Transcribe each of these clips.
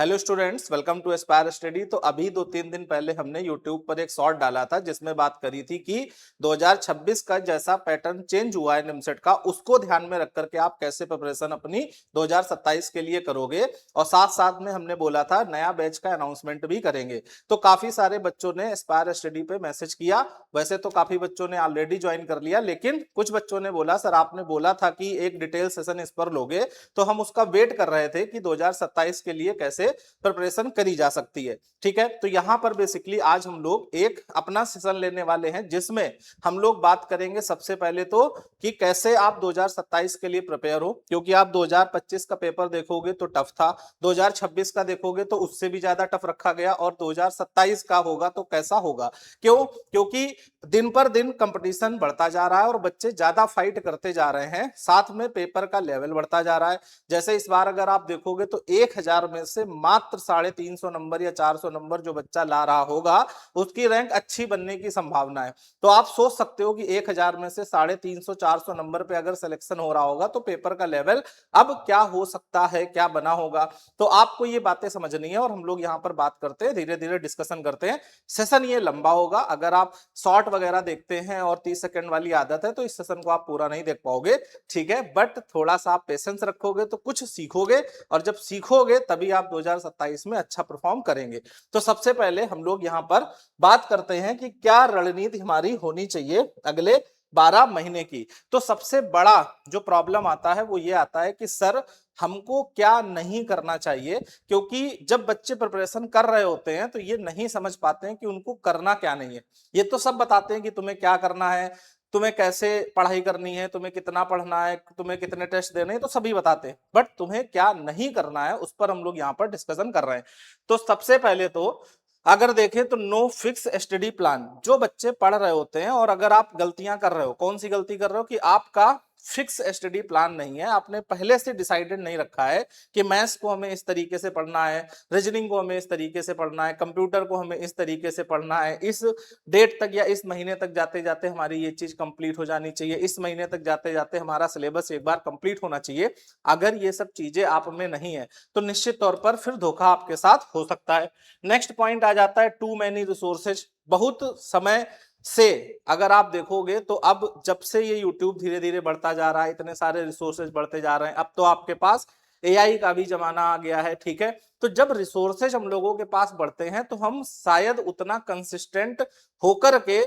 Hello students, welcome to Aspire study. तो अभी 2-3 दिन पहले हमने यूट्यूब पर एक शॉर्ट डाला था जिसमें बात करी थी कि 2026 का जैसा पैटर्न चेंज हुआ है निमसेट का, उसको ध्यान में रख करके आप कैसे प्रिपरेशन अपनी 2027 के लिए करोगे। और साथ साथ में हमने बोला था नया बैच का अनाउंसमेंट भी करेंगे। तो काफी सारे बच्चों ने एस्पायर स्टडी पे मैसेज किया। वैसे तो काफी बच्चों ने ऑलरेडी ज्वाइन कर लिया, लेकिन कुछ बच्चों ने बोला सर आपने बोला था कि एक डिटेल सेशन इस पर लोगे, तो हम उसका वेट कर रहे थे कि 2027 के लिए कैसे प्रिपरेशन करी जा सकती है। ठीक है, तो यहां पर बेसिकली आज हम लोग एक अपना सेशन लेने वाले हैं जिसमें हम लोग बात करेंगे सबसे पहले तो कि कैसे आप 2027 के लिए प्रिपेयर हो, क्योंकि आप 2025 का पेपर देखोगे तो टफ था, 2026 का देखोगे तो उससे भी ज्यादा टफ रखा गया, और 2027 का होगा तो कैसा होगा। क्यों? क्योंकि दिन पर दिन कंपटीशन बढ़ता जा रहा है और बच्चे ज्यादा फाइट करते जा रहे हैं, साथ में पेपर का लेवल बढ़ता जा रहा है। जैसे इस बार अगर आप देखोगे तो 1000 में से मात्र 350 नंबर या 400 नंबर जो बच्चा ला रहा होगा उसकी रैंक अच्छी बनने की संभावना है। तो आप सोच सकते हो कि 1000 में से 350-400 नंबर पे अगर सिलेक्शन हो रहा होगा तो पेपर का लेवल अब क्या हो सकता है, क्या बना होगा। तो आपको ये बातें समझनी है और हम लोग यहाँ पर बात करते हैं, धीरे धीरे डिस्कशन करते हैं। सेशन ये लंबा होगा, अगर आप शॉर्ट वगैरह देखते हैं और 30 सेकंड वाली आदत है तो इस सेशन को आप पूरा नहीं देख पाओगे। ठीक है, बट थोड़ा सा आप पेशेंस रखोगे तो कुछ सीखोगे, और जब सीखोगे तभी आप 2027 में अच्छा परफॉर्म करेंगे। तो सबसे पहले हम लोग यहाँ पर बात करते हैं कि क्या रणनीति हमारी होनी चाहिए अगले 12 महीने की। तो सबसे बड़ा जो प्रॉब्लम आता है वो ये आता है कि सर हमको क्या नहीं करना चाहिए, क्योंकि जब बच्चे प्रिपरेशन कर रहे होते हैं तो ये नहीं समझ पाते हैं कि उनको करना क्या नहीं है। ये तो सब बताते हैं कि तुम्हें क्या करना है, तुम्हें कैसे पढ़ाई करनी है, तुम्हें कितना पढ़ना है, तुम्हें कितने टेस्ट देने हैं, तो सभी बताते हैं, बट तुम्हें क्या नहीं करना है उस पर हम लोग यहाँ पर डिस्कशन कर रहे हैं। तो सबसे पहले तो अगर देखें तो नो फिक्स स्टडी प्लान। जो बच्चे पढ़ रहे होते हैं और अगर आप गलतियां कर रहे हो, कौन सी गलती कर रहे हो कि आपका फिक्स स्टडी प्लान नहीं है, आपने पहले से डिसाइडेड नहीं रखा है कि मैथ्स को हमें इस तरीके से पढ़ना है, रीजनिंग को हमें इस तरीके से पढ़ना है, कंप्यूटर को हमें इस तरीके से पढ़ना है, इस डेट तक या इस महीने तक जाते जाते हमारी ये चीज कंप्लीट हो जानी चाहिए, इस महीने तक जाते जाते हमारा सिलेबस एक बार कंप्लीट होना चाहिए। अगर ये सब चीजें आप में नहीं है तो निश्चित तौर पर फिर धोखा आपके साथ हो सकता है। नेक्स्ट पॉइंट आ जाता है टू मैनी रिसोर्सेज। बहुत समय से अगर आप देखोगे तो अब जब से ये यूट्यूब धीरे धीरे बढ़ता जा रहा है, इतने सारे रिसोर्सेज बढ़ते जा रहे हैं, अब तो आपके पास एआई का भी जमाना आ गया है। ठीक है, तो जब रिसोर्सेज हम लोगों के पास बढ़ते हैं तो हम शायद उतना कंसिस्टेंट होकर के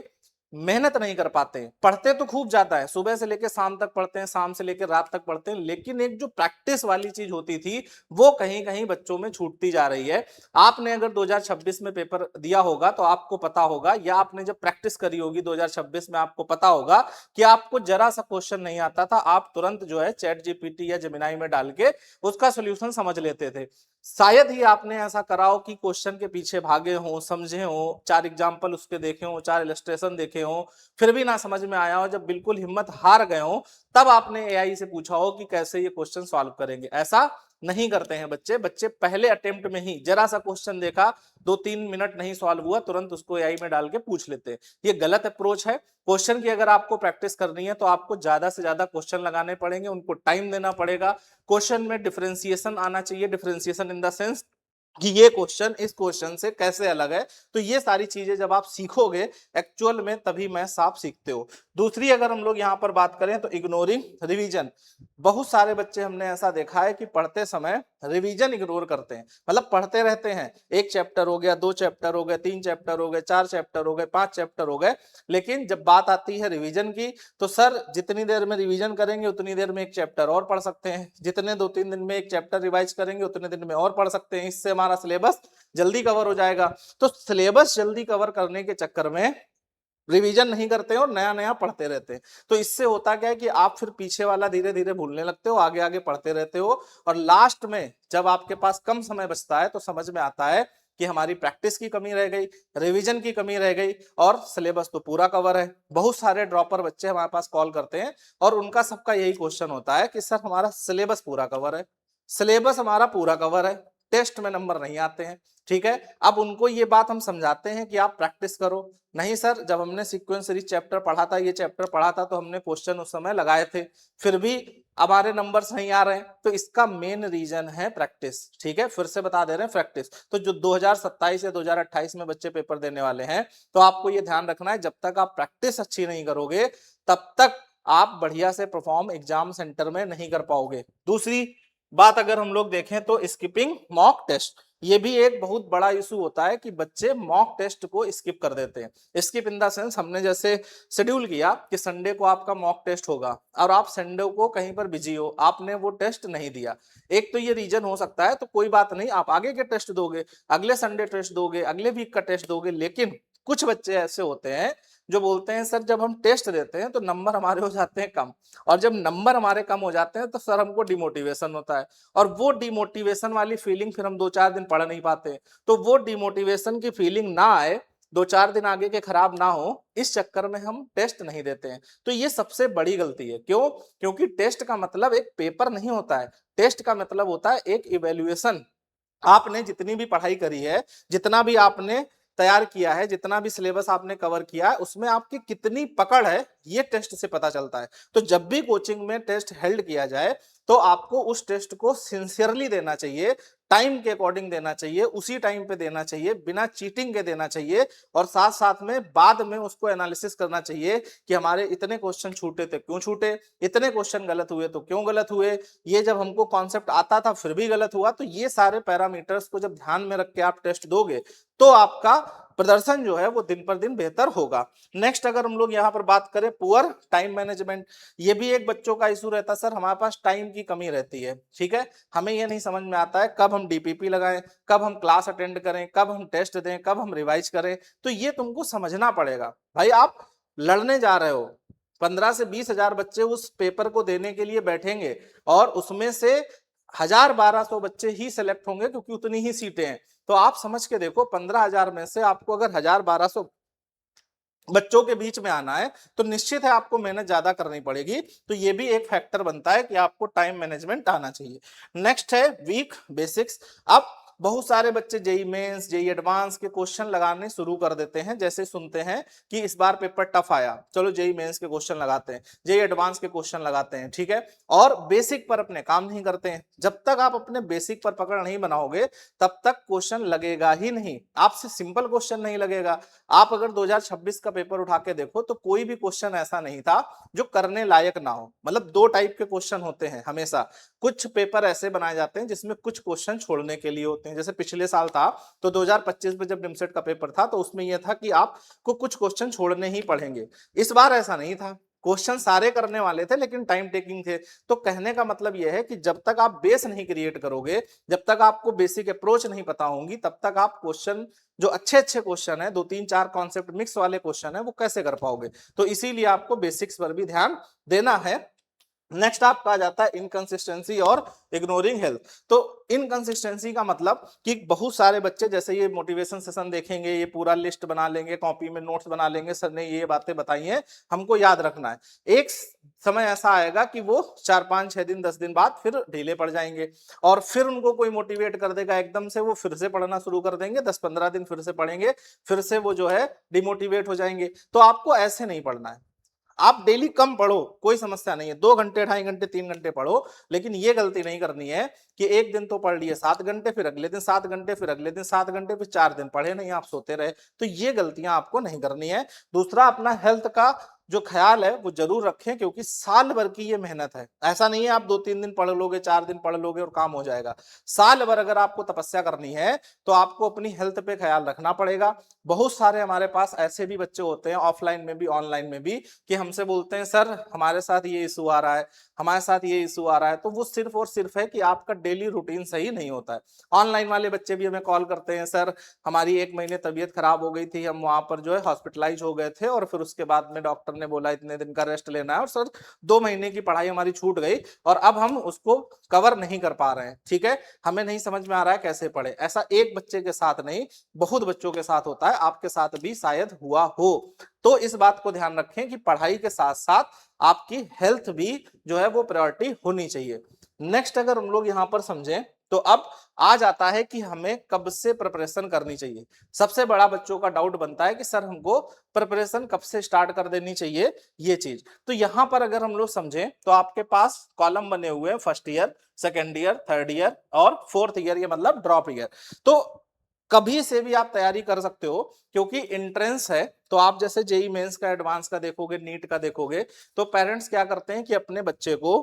मेहनत नहीं कर पाते हैं। पढ़ते तो खूब जाता है, सुबह से लेकर शाम तक पढ़ते हैं, शाम से लेकर रात तक पढ़ते हैं, लेकिन एक जो प्रैक्टिस वाली चीज होती थी वो कहीं कहीं बच्चों में छूटती जा रही है। आपने अगर 2026 में पेपर दिया होगा तो आपको पता होगा, या आपने जब प्रैक्टिस करी होगी 2026 में आपको पता होगा कि आपको जरा सा क्वेश्चन नहीं आता था, आप तुरंत जो है चैट जीपीटी या जेमिनाई में डाल के उसका सोल्यूशन समझ लेते थे। शायद ही आपने ऐसा करा हो कि क्वेश्चन के पीछे भागे हो, समझे हो, 4 एग्जाम्पल उसके देखे हो, 4 इलस्ट्रेशन देखे हो, फिर भी ना समझ में आया हो, जब बिल्कुल हिम्मत हार गए हो तब आपने एआई से पूछा हो कि कैसे ये क्वेश्चन सॉल्व करेंगे। ऐसा नहीं करते हैं बच्चे। बच्चे पहले अटेम्प्ट में ही जरा सा क्वेश्चन देखा, 2-3 मिनट नहीं सॉल्व हुआ, तुरंत उसको एआई में डाल के पूछ लेते हैं। ये गलत अप्रोच है। क्वेश्चन की अगर आपको प्रैक्टिस करनी है तो आपको ज्यादा से ज्यादा क्वेश्चन लगाने पड़ेंगे, उनको टाइम देना पड़ेगा। क्वेश्चन में डिफरेंशिएशन आना चाहिए, डिफरेंशिएशन इन द सेंस कि ये क्वेश्चन इस क्वेश्चन से कैसे अलग है। तो ये सारी चीजें जब आप सीखोगे एक्चुअल में तभी मैथ्स आप सीखते हो। दूसरी अगर हम लोग यहाँ पर बात करें तो इग्नोरिंग रिवीजन। बहुत सारे बच्चे हमने ऐसा देखा है कि पढ़ते समय रिवीजन इग्नोर करते हैं, मतलब पढ़ते रहते हैं, एक चैप्टर हो गया, 2 चैप्टर हो गए, 3 चैप्टर हो गए, 4 चैप्टर हो गए, 5 चैप्टर हो गए, लेकिन जब बात आती है रिवीजन की तो सर जितनी देर में रिवीजन करेंगे उतनी देर में एक चैप्टर और पढ़ सकते हैं, जितने 2-3 दिन में एक चैप्टर रिवाइज करेंगे उतने दिन में और पढ़ सकते हैं, इससे हमारा सिलेबस जल्दी कवर हो जाएगा। तो सिलेबस जल्दी कवर करने के चक्कर में रिवीजन नहीं करते हैं और नया नया पढ़ते रहते हैं। तो इससे होता क्या है कि आप फिर पीछे वाला धीरे धीरे भूलने लगते हो, आगे आगे पढ़ते रहते हो, और लास्ट में जब आपके पास कम समय बचता है तो समझ में आता है कि हमारी प्रैक्टिस की कमी रह गई, रिवीजन की कमी रह गई, और सिलेबस तो पूरा कवर है। बहुत सारे ड्रॉपर बच्चे हमारे पास कॉल करते हैं और उनका सबका यही क्वेश्चन होता है कि सर हमारा सिलेबस पूरा कवर है, सिलेबस हमारा पूरा कवर है, टेस्ट में नंबर नहीं आते हैं। ठीक है, अब उनको ये बात हम समझाते हैं कि आप प्रैक्टिस करो। नहीं सर, जब हमने सीक्वेंस सीरीज चैप्टर पढ़ा था, ये चैप्टर पढ़ा था, तो हमने क्वेश्चन उस समय लगाए थे, फिर भी हमारे नंबर्स नहीं आ रहे हैं, तो इसका मेन रीजन है प्रैक्टिस। ठीक है, फिर से बता दे रहे हैं प्रैक्टिस। तो जो 2027 या 2028 में बच्चे पेपर देने वाले हैं, तो आपको ये ध्यान रखना है, जब तक आप प्रैक्टिस अच्छी नहीं करोगे तब तक आप बढ़िया से परफॉर्म एग्जाम सेंटर में नहीं कर पाओगे। दूसरी बात अगर हम लोग देखें तो स्किपिंग मॉक टेस्ट, ये भी एक बहुत बड़ा इशू होता है कि बच्चे मॉक टेस्ट को स्किप कर देते हैं। स्किप इन द सेंस, हमने जैसे शेड्यूल किया कि संडे को आपका मॉक टेस्ट होगा और आप संडे को कहीं पर बिजी हो, आपने वो टेस्ट नहीं दिया। एक तो ये रीजन हो सकता है, तो कोई बात नहीं, आप आगे के टेस्ट दोगे, अगले संडे टेस्ट दोगे, अगले वीक का टेस्ट दोगे। लेकिन कुछ बच्चे ऐसे होते हैं जो बोलते हैं सर जब हम टेस्ट देते हैं तो नंबर हमारे हो जाते हैं कम, और जब नंबर हमारे कम हो जाते हैं तो सर हमको डिमोटिवेशन होता है, और वो डिमोटिवेशन वाली फीलिंग फिर हम 2-4 दिन पढ़ नहीं पाते। तो वो डिमोटिवेशन की फीलिंग ना आए, 2-4 दिन आगे के खराब ना हो, इस चक्कर में हम टेस्ट नहीं देते हैं। तो ये सबसे बड़ी गलती है। क्यों? क्योंकि टेस्ट का मतलब एक पेपर नहीं होता है, टेस्ट का मतलब होता है एक इवेल्युएशन। आपने जितनी भी पढ़ाई करी है, जितना भी आपने तैयार किया है, जितना भी सिलेबस आपने कवर किया है, उसमें आपकी कितनी पकड़ है, ये टेस्ट से पता चलता है। तो जब भी कोचिंग में टेस्ट हेल्ड किया जाए तो आपको उस टेस्ट को सिंसियरली देना चाहिए, टाइम के अकॉर्डिंग देना चाहिए, उसी टाइम पे देना चाहिए, बिना चीटिंग के देना चाहिए, और साथ साथ में बाद में उसको एनालिसिस करना चाहिए कि हमारे इतने क्वेश्चन छूटे थे, क्यों छूटे, इतने क्वेश्चन गलत हुए तो क्यों गलत हुए, ये जब हमको कॉन्सेप्ट आता था फिर भी गलत हुआ। तो ये सारे पैरामीटर्स को जब ध्यान में रख के आप टेस्ट दोगे तो आपका प्रदर्शन जो है वो दिन पर दिन बेहतर होगा। नेक्स्ट अगर हम लोग यहाँ पर बात करें पुअर टाइम मैनेजमेंट, ये भी एक बच्चों का इशू रहता है, सर हमारे पास टाइम की कमी रहती है। ठीक है, हमें ये नहीं समझ में आता है कब हम डीपीपी लगाएं, कब हम क्लास अटेंड करें, कब हम टेस्ट दें, कब हम रिवाइज करें। तो ये तुमको समझना पड़ेगा भाई, आप लड़ने जा रहे हो, 15 से 20 हजार बच्चे उस पेपर को देने के लिए बैठेंगे, और उसमें से 1000-1200 बच्चे ही सिलेक्ट होंगे क्योंकि उतनी ही सीटें हैं। तो आप समझ के देखो, 15,000 में से आपको अगर 1000-1200 बच्चों के बीच में आना है तो निश्चित है आपको मेहनत ज्यादा करनी पड़ेगी। तो ये भी एक फैक्टर बनता है कि आपको टाइम मैनेजमेंट आना चाहिए। नेक्स्ट है वीक बेसिक्स। अब बहुत सारे बच्चे जेई मेंस, जेई एडवांस के क्वेश्चन लगाने शुरू कर देते हैं, जैसे सुनते हैं कि इस बार पेपर टफ आया, चलो जेई मेंस के क्वेश्चन लगाते हैं, जेई एडवांस के क्वेश्चन लगाते हैं। ठीक है, और बेसिक पर अपने काम नहीं करते हैं। जब तक आप अपने बेसिक पर पकड़ नहीं बनाओगे तब तक क्वेश्चन लगेगा ही नहीं, आपसे सिंपल क्वेश्चन नहीं लगेगा। आप अगर 2026 का पेपर उठा के देखो तो कोई भी क्वेश्चन ऐसा नहीं था जो करने लायक ना हो। मतलब दो टाइप के क्वेश्चन होते हैं हमेशा, कुछ पेपर ऐसे बनाए जाते हैं जिसमें कुछ क्वेश्चन छोड़ने के लिए होते हैं। जैसे पिछले साल था तो 2025 में जब निमसेट का पेपर था तो उसमें यह था कि आपको कुछ क्वेश्चन छोड़ने ही पड़ेंगे। इस बार ऐसा नहीं था, क्वेश्चन सारे करने वाले थे लेकिन टाइम टेकिंग थे। तो कहने का मतलब यह है कि जब तक आप बेस नहीं क्रिएट करोगे, जब तक आपको बेसिक अप्रोच नहीं पता होंगी, तब तक आप क्वेश्चन जो अच्छे अच्छे क्वेश्चन है, 2-3-4 कॉन्सेप्ट मिक्स वाले क्वेश्चन है, वो कैसे कर पाओगे। तो इसीलिए आपको बेसिक्स पर भी ध्यान देना है। नेक्स्ट आपका आ जाता है इनकंसिस्टेंसी और इग्नोरिंग हेल्थ। तो इनकंसिस्टेंसी का मतलब कि बहुत सारे बच्चे, जैसे ये मोटिवेशन सेशन देखेंगे, ये पूरा लिस्ट बना लेंगे, कॉपी में नोट्स बना लेंगे, सर ने ये बातें बताई हैं हमको याद रखना है। एक समय ऐसा आएगा कि वो 4-5-6 दिन 10 दिन बाद फिर ढीले पड़ जाएंगे, और फिर उनको कोई मोटिवेट कर देगा एकदम से, वो फिर से पढ़ना शुरू कर देंगे, 10-15 दिन फिर से पढ़ेंगे, फिर से वो जो है डिमोटिवेट हो जाएंगे। तो आपको ऐसे नहीं पढ़ना है। आप डेली कम पढ़ो, कोई समस्या नहीं है, 2 घंटे, 2.5 घंटे, 3 घंटे पढ़ो, लेकिन ये गलती नहीं करनी है कि एक दिन तो पढ़ लिए 7 घंटे, फिर अगले दिन 7 घंटे, फिर अगले दिन 7 घंटे, फिर 4 दिन पढ़े नहीं, आप सोते रहे। तो ये गलतियां आपको नहीं करनी है। दूसरा, अपना हेल्थ का जो ख्याल है वो जरूर रखें, क्योंकि साल भर की ये मेहनत है। ऐसा नहीं है आप 2-3 दिन पढ़ लोगे, 4 दिन पढ़ लोगे और काम हो जाएगा। साल भर अगर आपको तपस्या करनी है तो आपको अपनी हेल्थ पे ख्याल रखना पड़ेगा। बहुत सारे हमारे पास ऐसे भी बच्चे होते हैं, ऑफलाइन में भी ऑनलाइन में भी, कि हमसे बोलते हैं सर हमारे साथ ये इशू आ रहा है, हमारे साथ ये इशू आ रहा है। तो वो सिर्फ और सिर्फ है कि आपका डेली रूटीन सही नहीं होता है। ऑनलाइन वाले बच्चे भी हमें कॉल करते हैं, सर हमारी 1 महीने तबीयत खराब हो गई थी, हम वहां पर जो है हॉस्पिटलाइज हो गए थे, और फिर उसके बाद में डॉक्टर ने बोला इतने दिन का रेस्ट लेना है, और सर 2 महीने की पढ़ाई हमारी छूट गई और अब हम उसको कवर नहीं कर पा रहे हैं। ठीक है, हमें नहीं समझ में आ रहा है कैसे पढ़े। ऐसा एक बच्चे के साथ नहीं, बहुत बच्चों के साथ होता है, आपके साथ भी शायद हुआ हो। तो इस बात को ध्यान रखें कि पढ़ाई के साथ साथ आपकी हेल्थ भी जो है वो प्रायोरिटी होनी चाहिए। नेक्स्ट अगर हम लोग यहां पर समझें तो अब आ जाता है कि हमें कब से प्रिपरेशन करनी चाहिए। सबसे बड़ा बच्चों का डाउट बनता है कि सर हमको प्रिपरेशन कब से स्टार्ट कर देनी चाहिए ये चीज। तो यहां पर अगर हम लोग समझें तो आपके पास कॉलम बने हुए हैं, first year, second year, third year और फोर्थ ईयर, ये मतलब ड्रॉप ईयर। तो कभी से भी आप तैयारी कर सकते हो, क्योंकि एंट्रेंस है। तो आप जैसे जेई मेंस का, एडवांस का देखोगे, नीट का देखोगे, तो पेरेंट्स क्या करते हैं कि अपने बच्चे को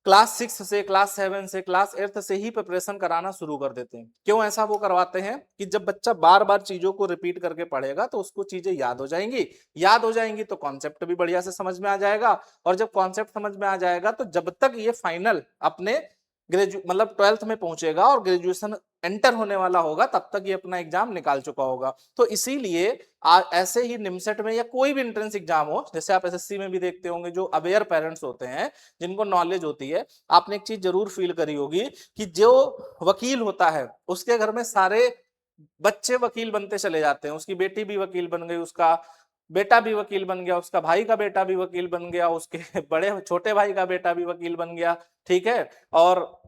क्लास 6 से, क्लास 7 से, क्लास 8 से ही प्रिपरेशन कराना शुरू कर देते हैं। क्यों ऐसा वो करवाते हैं कि जब बच्चा बार बार चीजों को रिपीट करके पढ़ेगा तो उसको चीजें याद हो जाएंगी, याद हो जाएंगी तो कॉन्सेप्ट भी बढ़िया से समझ में आ जाएगा, और जब कॉन्सेप्ट समझ में आ जाएगा तो जब तक ये फाइनल अपने मतलब 12th में पहुंचेगा और ग्रेजुएशन एंटर होने वाला होगा, तब तक ये अपना एग्जाम निकाल चुका होगा। तो इसीलिए ऐसे ही निमसेट में या कोई भी एंट्रेंस एग्जाम हो, जैसे आप एसएससी में भी देखते होंगे, जो अवेयर पेरेंट्स होते हैं, जिनको नॉलेज होती है, आपने एक चीज जरूर फील करी होगी कि जो वकील होता है उसके घर में सारे बच्चे वकील बनते चले जाते हैं। उसकी बेटी भी वकील बन गई, उसका बेटा भी वकील बन गया, उसका भाई का बेटा भी वकील बन गया, उसके बड़े छोटे भाई का बेटा भी वकील बन गया, ठीक है। और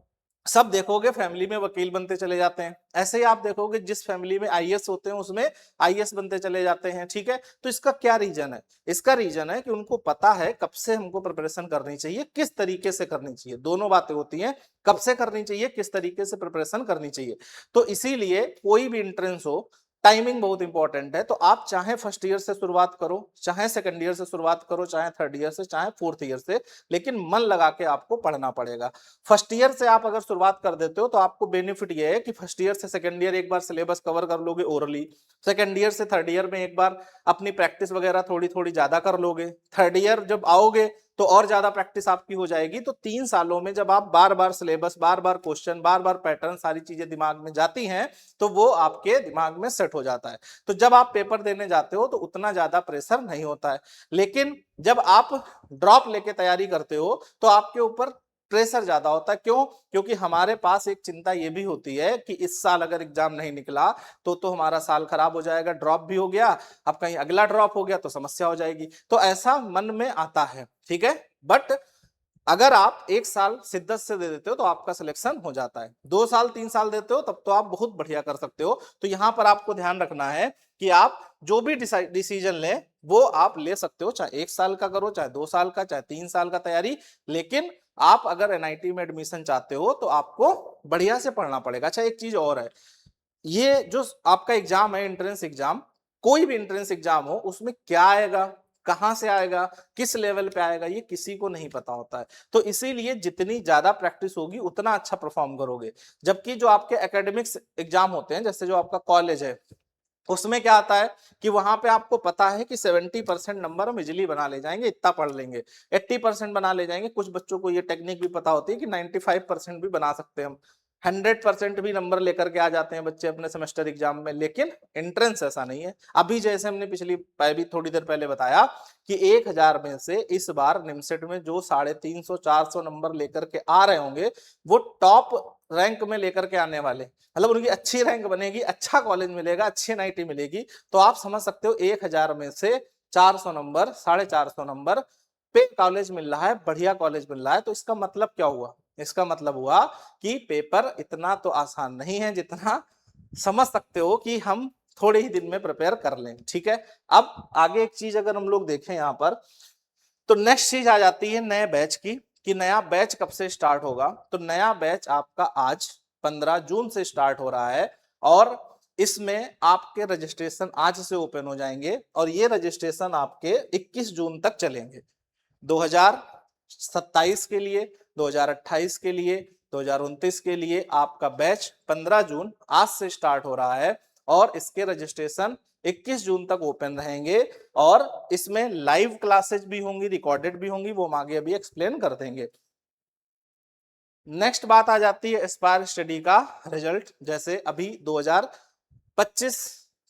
सब देखोगे फैमिली में वकील बनते चले जाते हैं। ऐसे ही आप देखोगे जिस फैमिली में आईएएस होते हैं उसमें आईएएस बनते चले जाते हैं, ठीक है। तो इसका क्या रीजन है? इसका रीजन है कि उनको पता है कब से हमको प्रिपरेशन करनी चाहिए, किस तरीके से करनी चाहिए। दोनों बातें होती हैं, कब से करनी चाहिए, किस तरीके से प्रिपरेशन करनी चाहिए। तो इसीलिए कोई भी एंट्रेंस हो, टाइमिंग बहुत इंपॉर्टेंट है। तो आप चाहे फर्स्ट ईयर से शुरुआत करो, चाहे सेकंड ईयर से शुरुआत करो, चाहे थर्ड ईयर से, चाहे फोर्थ ईयर से, लेकिन मन लगा के आपको पढ़ना पड़ेगा। फर्स्ट ईयर से आप अगर शुरुआत कर देते हो तो आपको बेनिफिट ये है कि फर्स्ट ईयर से सेकंड ईयर एक बार सिलेबस कवर कर लोगे ओरली, सेकंड ईयर से थर्ड ईयर में एक बार अपनी प्रैक्टिस वगैरह थोड़ी थोड़ी ज्यादा कर लोगे, थर्ड ईयर जब आओगे तो और ज्यादा प्रैक्टिस आपकी हो जाएगी। तो 3 सालों में जब आप बार बार सिलेबस, बार बार क्वेश्चन, बार बार पैटर्न, सारी चीजें दिमाग में जाती हैं तो वो आपके दिमाग में सेट हो जाता है। तो जब आप पेपर देने जाते हो तो उतना ज्यादा प्रेशर नहीं होता है। लेकिन जब आप ड्रॉप लेके तैयारी करते हो तो आपके ऊपर प्रेशर ज्यादा होता है। क्यों? क्योंकि हमारे पास एक चिंता ये भी होती है कि इस साल अगर एग्जाम नहीं निकला तो हमारा साल खराब हो जाएगा, ड्रॉप भी हो गया, अब कहीं अगला ड्रॉप हो गया तो समस्या हो जाएगी। तो ऐसा मन में आता है, ठीक है। बट अगर आप एक साल शिद्दत से दे देते हो तो आपका सिलेक्शन हो जाता है। 2 साल 3 साल देते हो तब तो आप बहुत बढ़िया कर सकते हो। तो यहां पर आपको ध्यान रखना है कि आप जो भी डिसीजन लें वो आप ले सकते हो, चाहे 1 साल का करो, चाहे 2 साल का, चाहे 3 साल का तैयारी। लेकिन आप अगर एनआईटी में एडमिशन चाहते हो तो आपको बढ़िया से पढ़ना पड़ेगा। अच्छा, एक चीज और है, ये जो आपका एग्जाम है, एंट्रेंस एग्जाम, कोई भी एंट्रेंस एग्जाम हो, उसमें क्या आएगा, कहां से आएगा, किस लेवल पे आएगा, ये किसी को नहीं पता होता है। तो इसीलिए जितनी ज्यादा प्रैक्टिस होगी उतना अच्छा परफॉर्म करोगे। जबकि जो आपके एकेडमिक्स एग्जाम होते हैं, जैसे जो आपका कॉलेज है, उसमें क्या आता है कि वहां पे आपको पता है कि 70% नंबर हम इजिली बना ले जाएंगे, इतना पढ़ लेंगे, 80% बना ले जाएंगे। कुछ बच्चों को ये टेक्निक भी पता होती है कि 95% भी बना सकते हैं हम, 100% भी नंबर लेकर के आ जाते हैं बच्चे अपने सेमेस्टर एग्जाम में। लेकिन एंट्रेंस ऐसा नहीं है। अभी जैसे हमने पिछली भी थोड़ी देर पहले बताया कि 1000 में से इस बार निमसेट में जो 350 400 नंबर लेकर के आ रहे होंगे वो टॉप रैंक में लेकर के आने वाले, मतलब उनकी अच्छी रैंक बनेगी, अच्छा कॉलेज मिलेगा, अच्छी एनआईटी मिलेगी। तो आप समझ सकते हो 1000 में से 400 नंबर, 450 नंबर पे कॉलेज मिल रहा है, बढ़िया कॉलेज मिल रहा है। तो इसका मतलब क्या हुआ? इसका मतलब हुआ कि पेपर इतना तो आसान नहीं है जितना समझ सकते हो कि हम थोड़े ही दिन में प्रिपेयर कर लें, ठीक है। अब आगे एक चीज अगर हम लोग देखें यहाँ पर, तो नेक्स्ट चीज आ जाती है नए बैच की, कि नया बैच कब से स्टार्ट होगा। तो नया बैच आपका आज 15 जून से स्टार्ट हो रहा है, और इसमें आपके रजिस्ट्रेशन आज से ओपन हो जाएंगे, और ये रजिस्ट्रेशन आपके 21 जून तक चलेंगे। 2027 के लिए, 2028 के लिए, 2029 के लिए आपका बैच 15 जून आज से स्टार्ट हो रहा है, और इसके रजिस्ट्रेशन 21 जून तक ओपन रहेंगे। और इसमें लाइव क्लासेज भी होंगी, रिकॉर्डेड भी होंगी, वो हम आगे अभी एक्सप्लेन कर देंगे। नेक्स्ट बात आ जाती है एस्पायर स्टडी का रिजल्ट। जैसे अभी 2025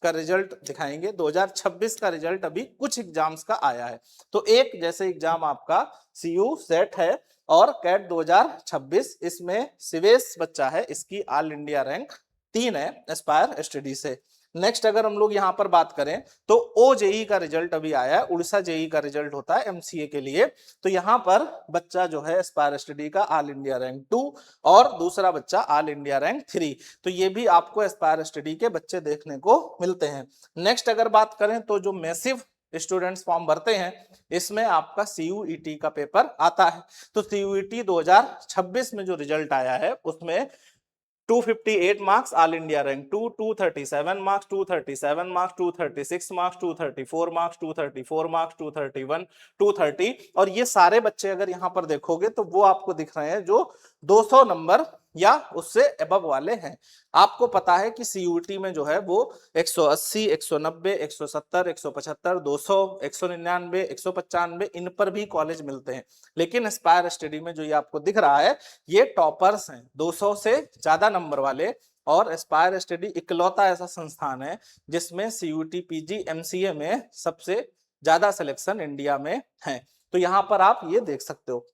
का रिजल्ट दिखाएंगे, 2026 का रिजल्ट अभी कुछ एग्जाम्स का आया है। तो एक जैसे एग्जाम आपका सीयू सेट है और कैट 2026, इसमें सिवेश बच्चा है, इसकी ऑल इंडिया रैंक 3 है एस्पायर स्टडी से। नेक्स्ट अगर हम लोग यहाँ पर बात करें तो ओ जेई का रिजल्ट अभी आया है, उड़ीसा जेई का रिजल्ट होता है एमसीए के लिए। तो यहाँ पर बच्चा जो है एस्पायर स्टडी का ऑल इंडिया रैंक 2 और दूसरा बच्चा ऑल इंडिया रैंक 3, तो ये भी आपको एस्पायर स्टडी के बच्चे देखने को मिलते हैं। नेक्स्ट अगर बात करें तो जो मैसिव स्टूडेंट्स फॉर्म भरते हैं इसमें आपका सीयूईटी का पेपर आता है। तो सीयूईटी 2026 में जो रिजल्ट आया है उसमें 258 marks all India rank 2, 237 marks, 237 marks, 236 marks, 234 marks, 234 marks, 231, 230, और ये सारे बच्चे अगर यहाँ पर देखोगे तो वो आपको दिख रहे हैं जो 200 नंबर या उससे अबव वाले हैं। आपको पता है कि सीयूटी में जो है वो 180, 190, 170, 175, 200, 199, 195 इन पर भी कॉलेज मिलते हैं। लेकिन एस्पायर स्टडी में जो ये आपको दिख रहा है ये टॉपर्स हैं, 200 से ज्यादा नंबर वाले, और एस्पायर स्टडी इकलौता ऐसा संस्थान है जिसमें सीयूटी पीजी एमसीए में सबसे ज्यादा सिलेक्शन इंडिया में है। तो यहाँ पर आप ये देख सकते हो।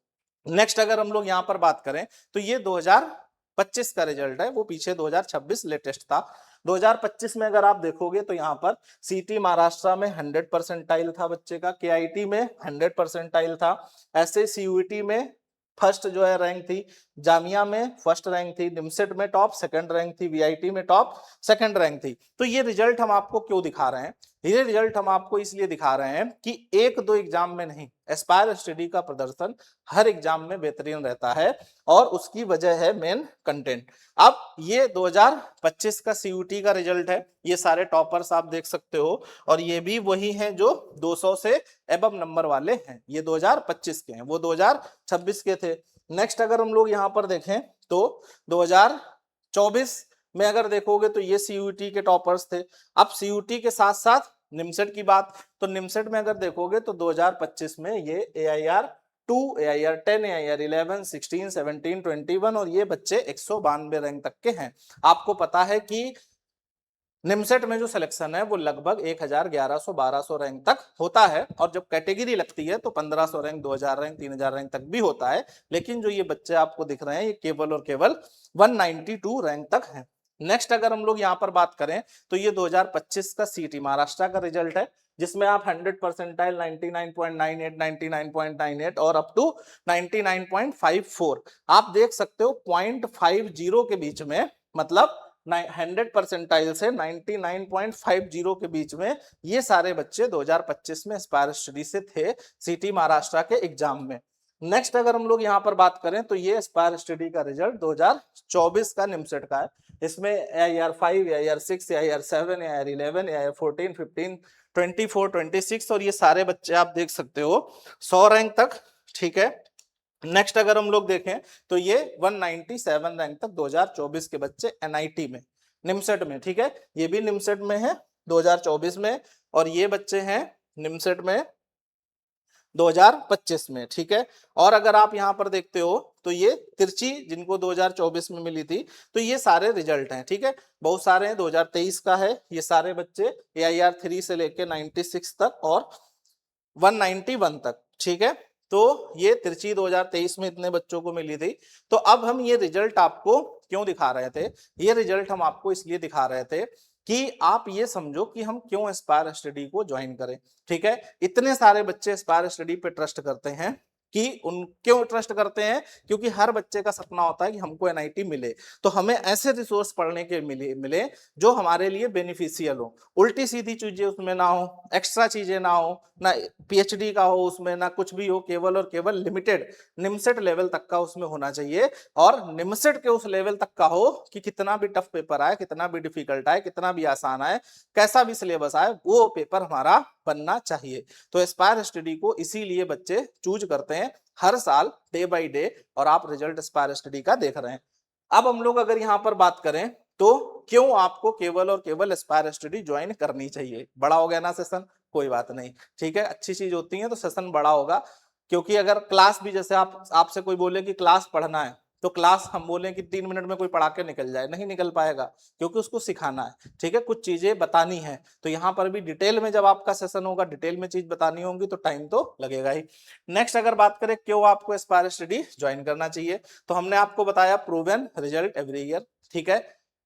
नेक्स्ट अगर हम लोग यहाँ पर बात करें तो ये 2025 का रिजल्ट है, वो पीछे 2026 लेटेस्ट था। 2025 में अगर आप देखोगे तो यहाँ पर सीटी महाराष्ट्र में 100 परसेंटाइल था बच्चे का, केआईटी में 100 परसेंटाइल था, ऐसे सीयूईटी में फर्स्ट जो है रैंक थी, जामिया में फर्स्ट रैंक थी, निमसेट में टॉप सेकंड रैंक थी, वीआईटी में टॉप सेकंड रैंक थी। तो ये रिजल्ट हम आपको क्यों दिखा रहे हैं? ये रिजल्ट हम आपको इसलिए दिखा रहे हैं कि एक दो एग्जाम में नहीं, एस्पायर स्टडी का प्रदर्शन हर एग्जाम में बेहतरीन रहता है और उसकी वजह है मेन कंटेंट। अब ये 2025 का सीयूटी का रिजल्ट है, ये सारे टॉपर्स आप देख सकते हो, और ये भी वही हैं जो 200 से एबव नंबर वाले हैं। ये 2025 के हैं, वो 2026 के थे। नेक्स्ट अगर हम लोग यहाँ पर देखें तो 2024 में अगर देखोगे तो ये सीयूटी के टॉपर्स थे। अब सीयूटी के साथ साथ निमसेट की बात, तो निमसेट में अगर देखोगे तो 2025 में ये AIR 2, AIR 10, AIR 11, 16, 17, 21 और ये बच्चे 192 रैंक तक के हैं। आपको पता है कि निमसेट में जो सिलेक्शन है वो लगभग 1000, 1100, 1200 रैंक तक होता है, और जब कैटेगरी लगती है तो 1500 रैंक, 2000 रैंक, 3000 रैंक तक भी होता है। लेकिन जो ये बच्चे आपको दिख रहे हैं ये केवल और केवल 192 रैंक तक है। नेक्स्ट अगर हम लोग यहाँ पर बात करें तो ये 2025 का सीटी महाराष्ट्र का रिजल्ट है, जिसमें आप 100 परसेंटाइल 99.98, 99.98 और अप टू 99.54 आप देख सकते हो। 0.50 के बीच में, मतलब 100 परसेंटाइल से 99.50 के बीच में ये सारे बच्चे 2025 में एस्पायर स्टडी से थे सीटी महाराष्ट्र के एग्जाम में। नेक्स्ट अगर हम लोग यहाँ पर बात करें तो ये एस्पायर स्टडी का रिजल्ट 2024 का निमसेट का है। इसमें AIR 5, AIR 6, AIR 7, AIR 11, AIR 14, 15, 24, 26 और ये सारे बच्चे आप देख सकते हो 100 रैंक तक, ठीक है। नेक्स्ट अगर हम लोग देखें तो ये 197 रैंक तक 2024 के बच्चे एनआईटी में, निमसेट में, ठीक है, ये भी निमसेट में है 2024 में, और ये बच्चे हैं निमसेट में 2025 में, ठीक है। और अगर आप यहाँ पर देखते हो तो ये तिरछी जिनको 2024 में मिली थी, तो ये सारे रिजल्ट हैं, ठीक है, बहुत सारे हैं। 2023 का है, ये सारे बच्चे AIR 3 से लेके 96 तक और 191 तक, ठीक है। तो ये तिरछी 2023 में इतने बच्चों को मिली थी। तो अब हम ये रिजल्ट आपको क्यों दिखा रहे थे? ये रिजल्ट हम आपको इसलिए दिखा रहे थे कि आप ये समझो कि हम क्यों एस्पायर स्टडी को ज्वाइन करें, ठीक है। इतने सारे बच्चे एस्पायर स्टडी पे ट्रस्ट करते हैं कि उन क्यों ट्रस्ट करते हैं? क्योंकि हर बच्चे का सपना होता है कि हमको एनआईटी मिले, तो हमें ऐसे रिसोर्स पढ़ने के मिले जो हमारे लिए बेनिफिशियल हो, उल्टी सीधी चीजें उसमें ना हो, एक्स्ट्रा चीजें ना हो, ना पीएचडी का हो उसमें, ना कुछ भी हो, केवल और केवल लिमिटेड निमसेट लेवल तक का उसमें होना चाहिए। और निमसेट के उस लेवल तक का हो कि कितना भी टफ पेपर आए, कितना भी डिफिकल्ट आए, कितना भी आसान आए, कैसा भी सिलेबस आए, वो पेपर हमारा बनना चाहिए। तो एस्पायर स्टडी को इसीलिए बच्चे चूज करते हैं हर साल डे बाय डे, और आप रिजल्ट एस्पायर स्टडी का देख रहे हैं। अब हम लोग अगर यहाँ पर बात करें तो क्यों आपको केवल और केवल एस्पायर स्टडी ज्वाइन करनी चाहिए? बड़ा हो गया ना सेशन, कोई बात नहीं, ठीक है, अच्छी चीज होती है तो सेशन बड़ा होगा। क्योंकि अगर क्लास भी, जैसे आपसे कोई बोले कि क्लास पढ़ना है, तो क्लास हम बोले कि 3 मिनट में कोई पढ़ा के निकल जाए, नहीं निकल पाएगा, क्योंकि उसको सिखाना है, ठीक है, कुछ चीजें बतानी है। तो यहाँ पर भी डिटेल में जब आपका सेशन होगा, डिटेल में चीज बतानी होगी, तो टाइम तो लगेगा ही। नेक्स्ट अगर बात करें क्यों आपको एस्पायर स्टडी ज्वाइन करना चाहिए, तो हमने आपको बताया प्रूवन रिजल्ट एवरी ईयर, ठीक है,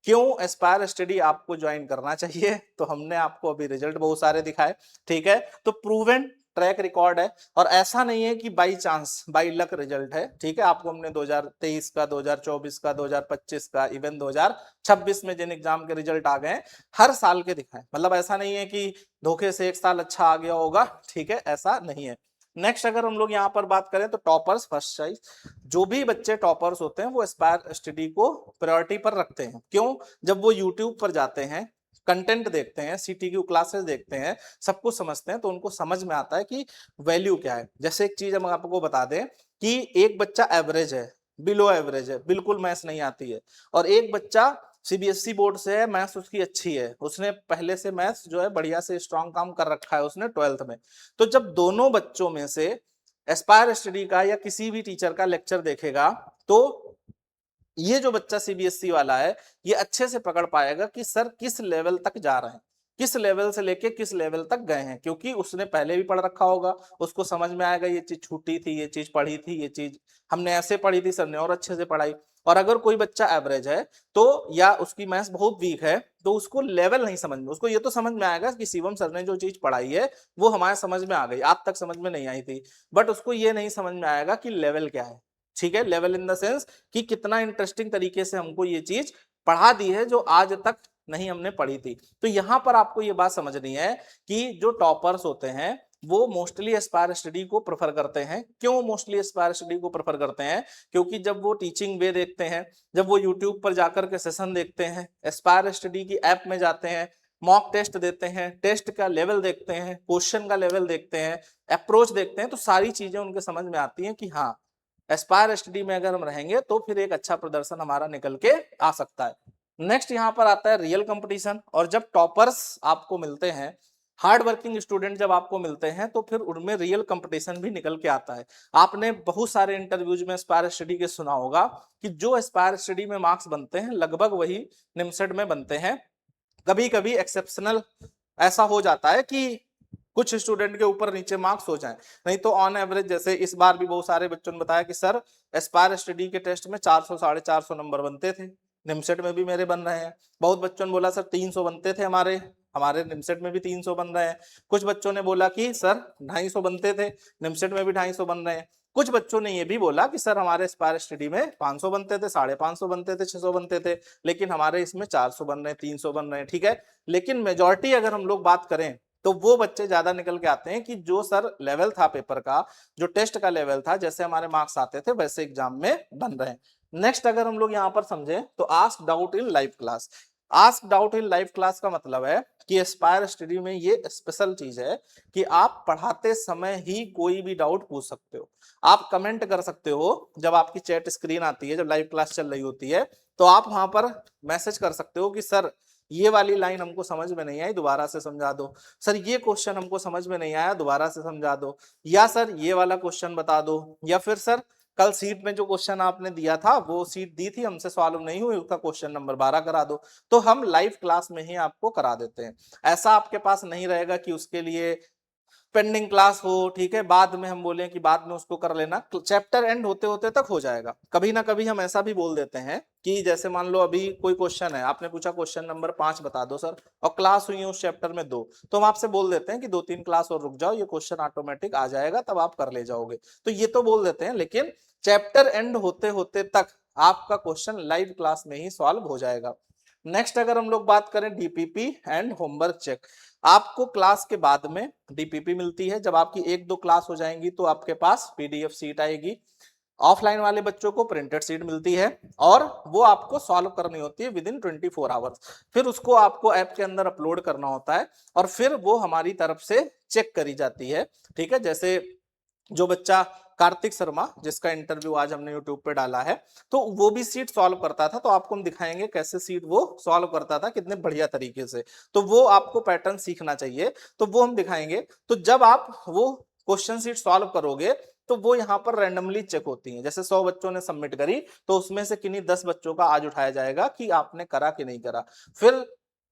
क्यों एस्पायर स्टडी आपको ज्वाइन करना चाहिए, तो हमने आपको अभी रिजल्ट बहुत सारे दिखाए, ठीक है। तो प्रूवन ट्रैक रिकॉर्ड है, और ऐसा नहीं है कि by chance by luck result है, ठीक है। आपको हमने 2023 का, 2024 का, 2025 का, इवन 2026 में जिन एग्जाम के रिजल्ट आ गए हर साल के दिखाए। मतलब ऐसा नहीं है कि धोखे से एक साल अच्छा आ गया होगा, ठीक है, ऐसा नहीं है। नेक्स्ट अगर हम लोग यहाँ पर बात करें तो टॉपर्स फर्स्ट चॉइस, जो भी बच्चे टॉपर्स होते हैं वो एस्पायर स्टडी को प्रायोरिटी पर रखते हैं। क्यों? जब वो यूट्यूब पर जाते हैं, कंटेंट देखते हैं, सीटीक्यू क्लासेस देखते हैं, सब कुछ समझते हैं, तो उनको समझ में आता है कि वैल्यू क्या है। जैसे एक चीज हम आपको बता दें कि एक बच्चा एवरेज है, बिलो एवरेज है, बिल्कुल मैथ्स नहीं आती है, और एक बच्चा सीबीएसई बोर्ड से है, मैथ्स उसकी अच्छी है, उसने पहले से मैथ्स जो है बढ़िया से स्ट्रॉन्ग काम कर रखा है उसने 12th में। तो जब दोनों बच्चों में से एस्पायर स्टडी का या किसी भी टीचर का लेक्चर देखेगा, तो ये जो बच्चा सीबीएसई वाला है ये अच्छे से पकड़ पाएगा कि सर किस लेवल तक जा रहे हैं, किस लेवल से लेके किस लेवल तक गए हैं, क्योंकि उसने पहले भी पढ़ रखा होगा, उसको समझ में आएगा ये चीज छूटी थी, ये चीज पढ़ी थी, ये चीज हमने ऐसे पढ़ी थी, सर ने और अच्छे से पढ़ाई। और अगर कोई बच्चा एवरेज है तो, या उसकी मैथ्स बहुत वीक है, तो उसको लेवल नहीं समझ में, उसको ये तो समझ में आएगा कि शिवम सर ने जो चीज पढ़ाई है वो हमारे समझ में आ गई, आज तक समझ में नहीं आई थी, बट उसको ये नहीं समझ में आएगा कि लेवल क्या है, ठीक है। लेवल इन द सेंस कि कितना इंटरेस्टिंग तरीके से हमको ये चीज पढ़ा दी है जो आज तक नहीं हमने पढ़ी थी। तो यहां पर आपको ये बात समझनी है कि जो टॉपर्स होते हैं वो मोस्टली एस्पायर स्टडी को प्रेफर करते हैं। क्यों मोस्टली एस्पायर स्टडी को प्रेफर करते हैं? क्योंकि जब वो टीचिंग वे देखते हैं, जब वो यूट्यूब पर जाकर के सेशन देखते हैं, एस्पायर स्टडी की ऐप में जाते हैं, मॉक टेस्ट देते हैं, टेस्ट का लेवल देखते हैं, क्वेश्चन का लेवल देखते हैं, अप्रोच देखते हैं, तो सारी चीजें उनके समझ में आती हैं कि हाँ एस्पायर स्टडी में अगर हम रहेंगे तो फिर एक अच्छा प्रदर्शन हमारा निकल के आ सकता है। नेक्स्ट यहाँ पर आता है रियल कंपटीशन, और जब टॉपर्स आपको मिलते हैं, हार्ड वर्किंग स्टूडेंट जब आपको मिलते हैं, तो फिर उनमें रियल कंपटीशन भी निकल के आता है। आपने बहुत सारे इंटरव्यूज में एस्पायर स्टडी के सुना होगा कि जो एस्पायर स्टडी में मार्क्स बनते हैं लगभग वही निमसेट में बनते हैं। कभी कभी एक्सेप्शनल ऐसा हो जाता है कि कुछ स्टूडेंट के ऊपर नीचे मार्क्स हो जाएं, नहीं तो ऑन एवरेज, जैसे इस बार भी बहुत सारे बच्चों ने बताया कि सर एस्पायर स्टडी के टेस्ट में 400 450 नंबर बनते थे, निमसेट में भी मेरे बन रहे हैं। बहुत बच्चों ने बोला सर 300 बनते थे हमारे हमारे निमसेट में भी 300 बन रहे हैं। कुछ बच्चों ने बोला कि सर 250 बनते थे, निमसेट में भी 250 बन रहे हैं। कुछ बच्चों ने ये भी बोला कि सर हमारे एस्पायर स्टडी में 500 बनते थे, 550 बनते थे, 600 बनते थे, लेकिन हमारे इसमें 400 बन रहे हैं, 300 बन रहे हैं, ठीक है। लेकिन मेजॉरिटी अगर हम लोग बात करें तो वो बच्चे ज्यादा निकल के आते हैं कि जो सर लेवल था पेपर का, जो टेस्ट का लेवल था, जैसे हमारे मार्क्स आते थे वैसे एग्जाम में बन रहे हैं। नेक्स्ट अगर हम लोग यहाँ पर समझे तो ask doubt in live class. Ask doubt in live class का मतलब है कि एस्पायर स्टडी में ये स्पेशल चीज है कि आप पढ़ाते समय ही कोई भी डाउट पूछ सकते हो, आप कमेंट कर सकते हो। जब आपकी चैट स्क्रीन आती है, जब लाइव क्लास चल रही होती है, तो आप वहां पर मैसेज कर सकते हो कि सर ये वाली लाइन हमको समझ में नहीं आई, दोबारा से समझा दो, सर ये क्वेश्चन हमको समझ में नहीं आया, दोबारा से समझा दो, या सर ये वाला क्वेश्चन बता दो, या फिर सर कल सीट में जो क्वेश्चन आपने दिया था वो सीट दी थी हमसे सॉल्व नहीं हुई, उसका क्वेश्चन नंबर 12 करा दो। तो हम लाइव क्लास में ही आपको करा देते हैं। ऐसा आपके पास नहीं रहेगा कि उसके लिए पेंडिंग क्लास हो, ठीक है, बाद में हम बोले कि बाद में उसको कर लेना, चैप्टर एंड होते होते तक हो जाएगा। कभी ना कभी हम ऐसा भी बोल देते हैं कि जैसे मान लो अभी कोई क्वेश्चन है, आपने पूछा क्वेश्चन नंबर 5 बता दो सर, और क्लास हुई है उस चैप्टर में 2, तो हम आपसे बोल देते हैं कि 2-3 क्लास और रुक जाओ, ये क्वेश्चन ऑटोमेटिक आ जाएगा, तब आप कर ले जाओगे। तो ये तो बोल देते हैं, लेकिन चैप्टर एंड होते होते तक आपका क्वेश्चन लाइव क्लास में ही सॉल्व हो जाएगा। नेक्स्ट अगर हम लोग बात करें डीपीपी एंड होमवर्क चेक, आपको क्लास के बाद में डीपीपी मिलती है। जब आपकी 1-2 क्लास हो जाएंगी तो आपके पास पीडीएफ सीट आएगी। ऑफलाइन वाले बच्चों को प्रिंटेड सीट मिलती है, और वो आपको सॉल्व करनी होती है विद इन 24 आवर्स। फिर उसको आपको ऐप के अंदर अपलोड करना होता है, और फिर वो हमारी तरफ से चेक करी जाती है, ठीक है। जैसे जो बच्चा कार्तिक शर्मा, जिसका इंटरव्यू आज हमने यूट्यूब पे डाला है, तो वो भी सीट सॉल्व करता था, तो आपको हम दिखाएंगे कैसे सीट वो सॉल्व करता था, कितने बढ़िया तरीके से। तो वो आपको पैटर्न सीखना चाहिए, तो वो हम दिखाएंगे। तो जब आप वो क्वेश्चन सीट सॉल्व करोगे तो वो यहाँ पर रैंडमली चेक होती है। जैसे 100 बच्चों ने सबमिट करी, तो उसमें से किन्हीं 10 बच्चों का आज उठाया जाएगा कि आपने करा कि नहीं करा। फिर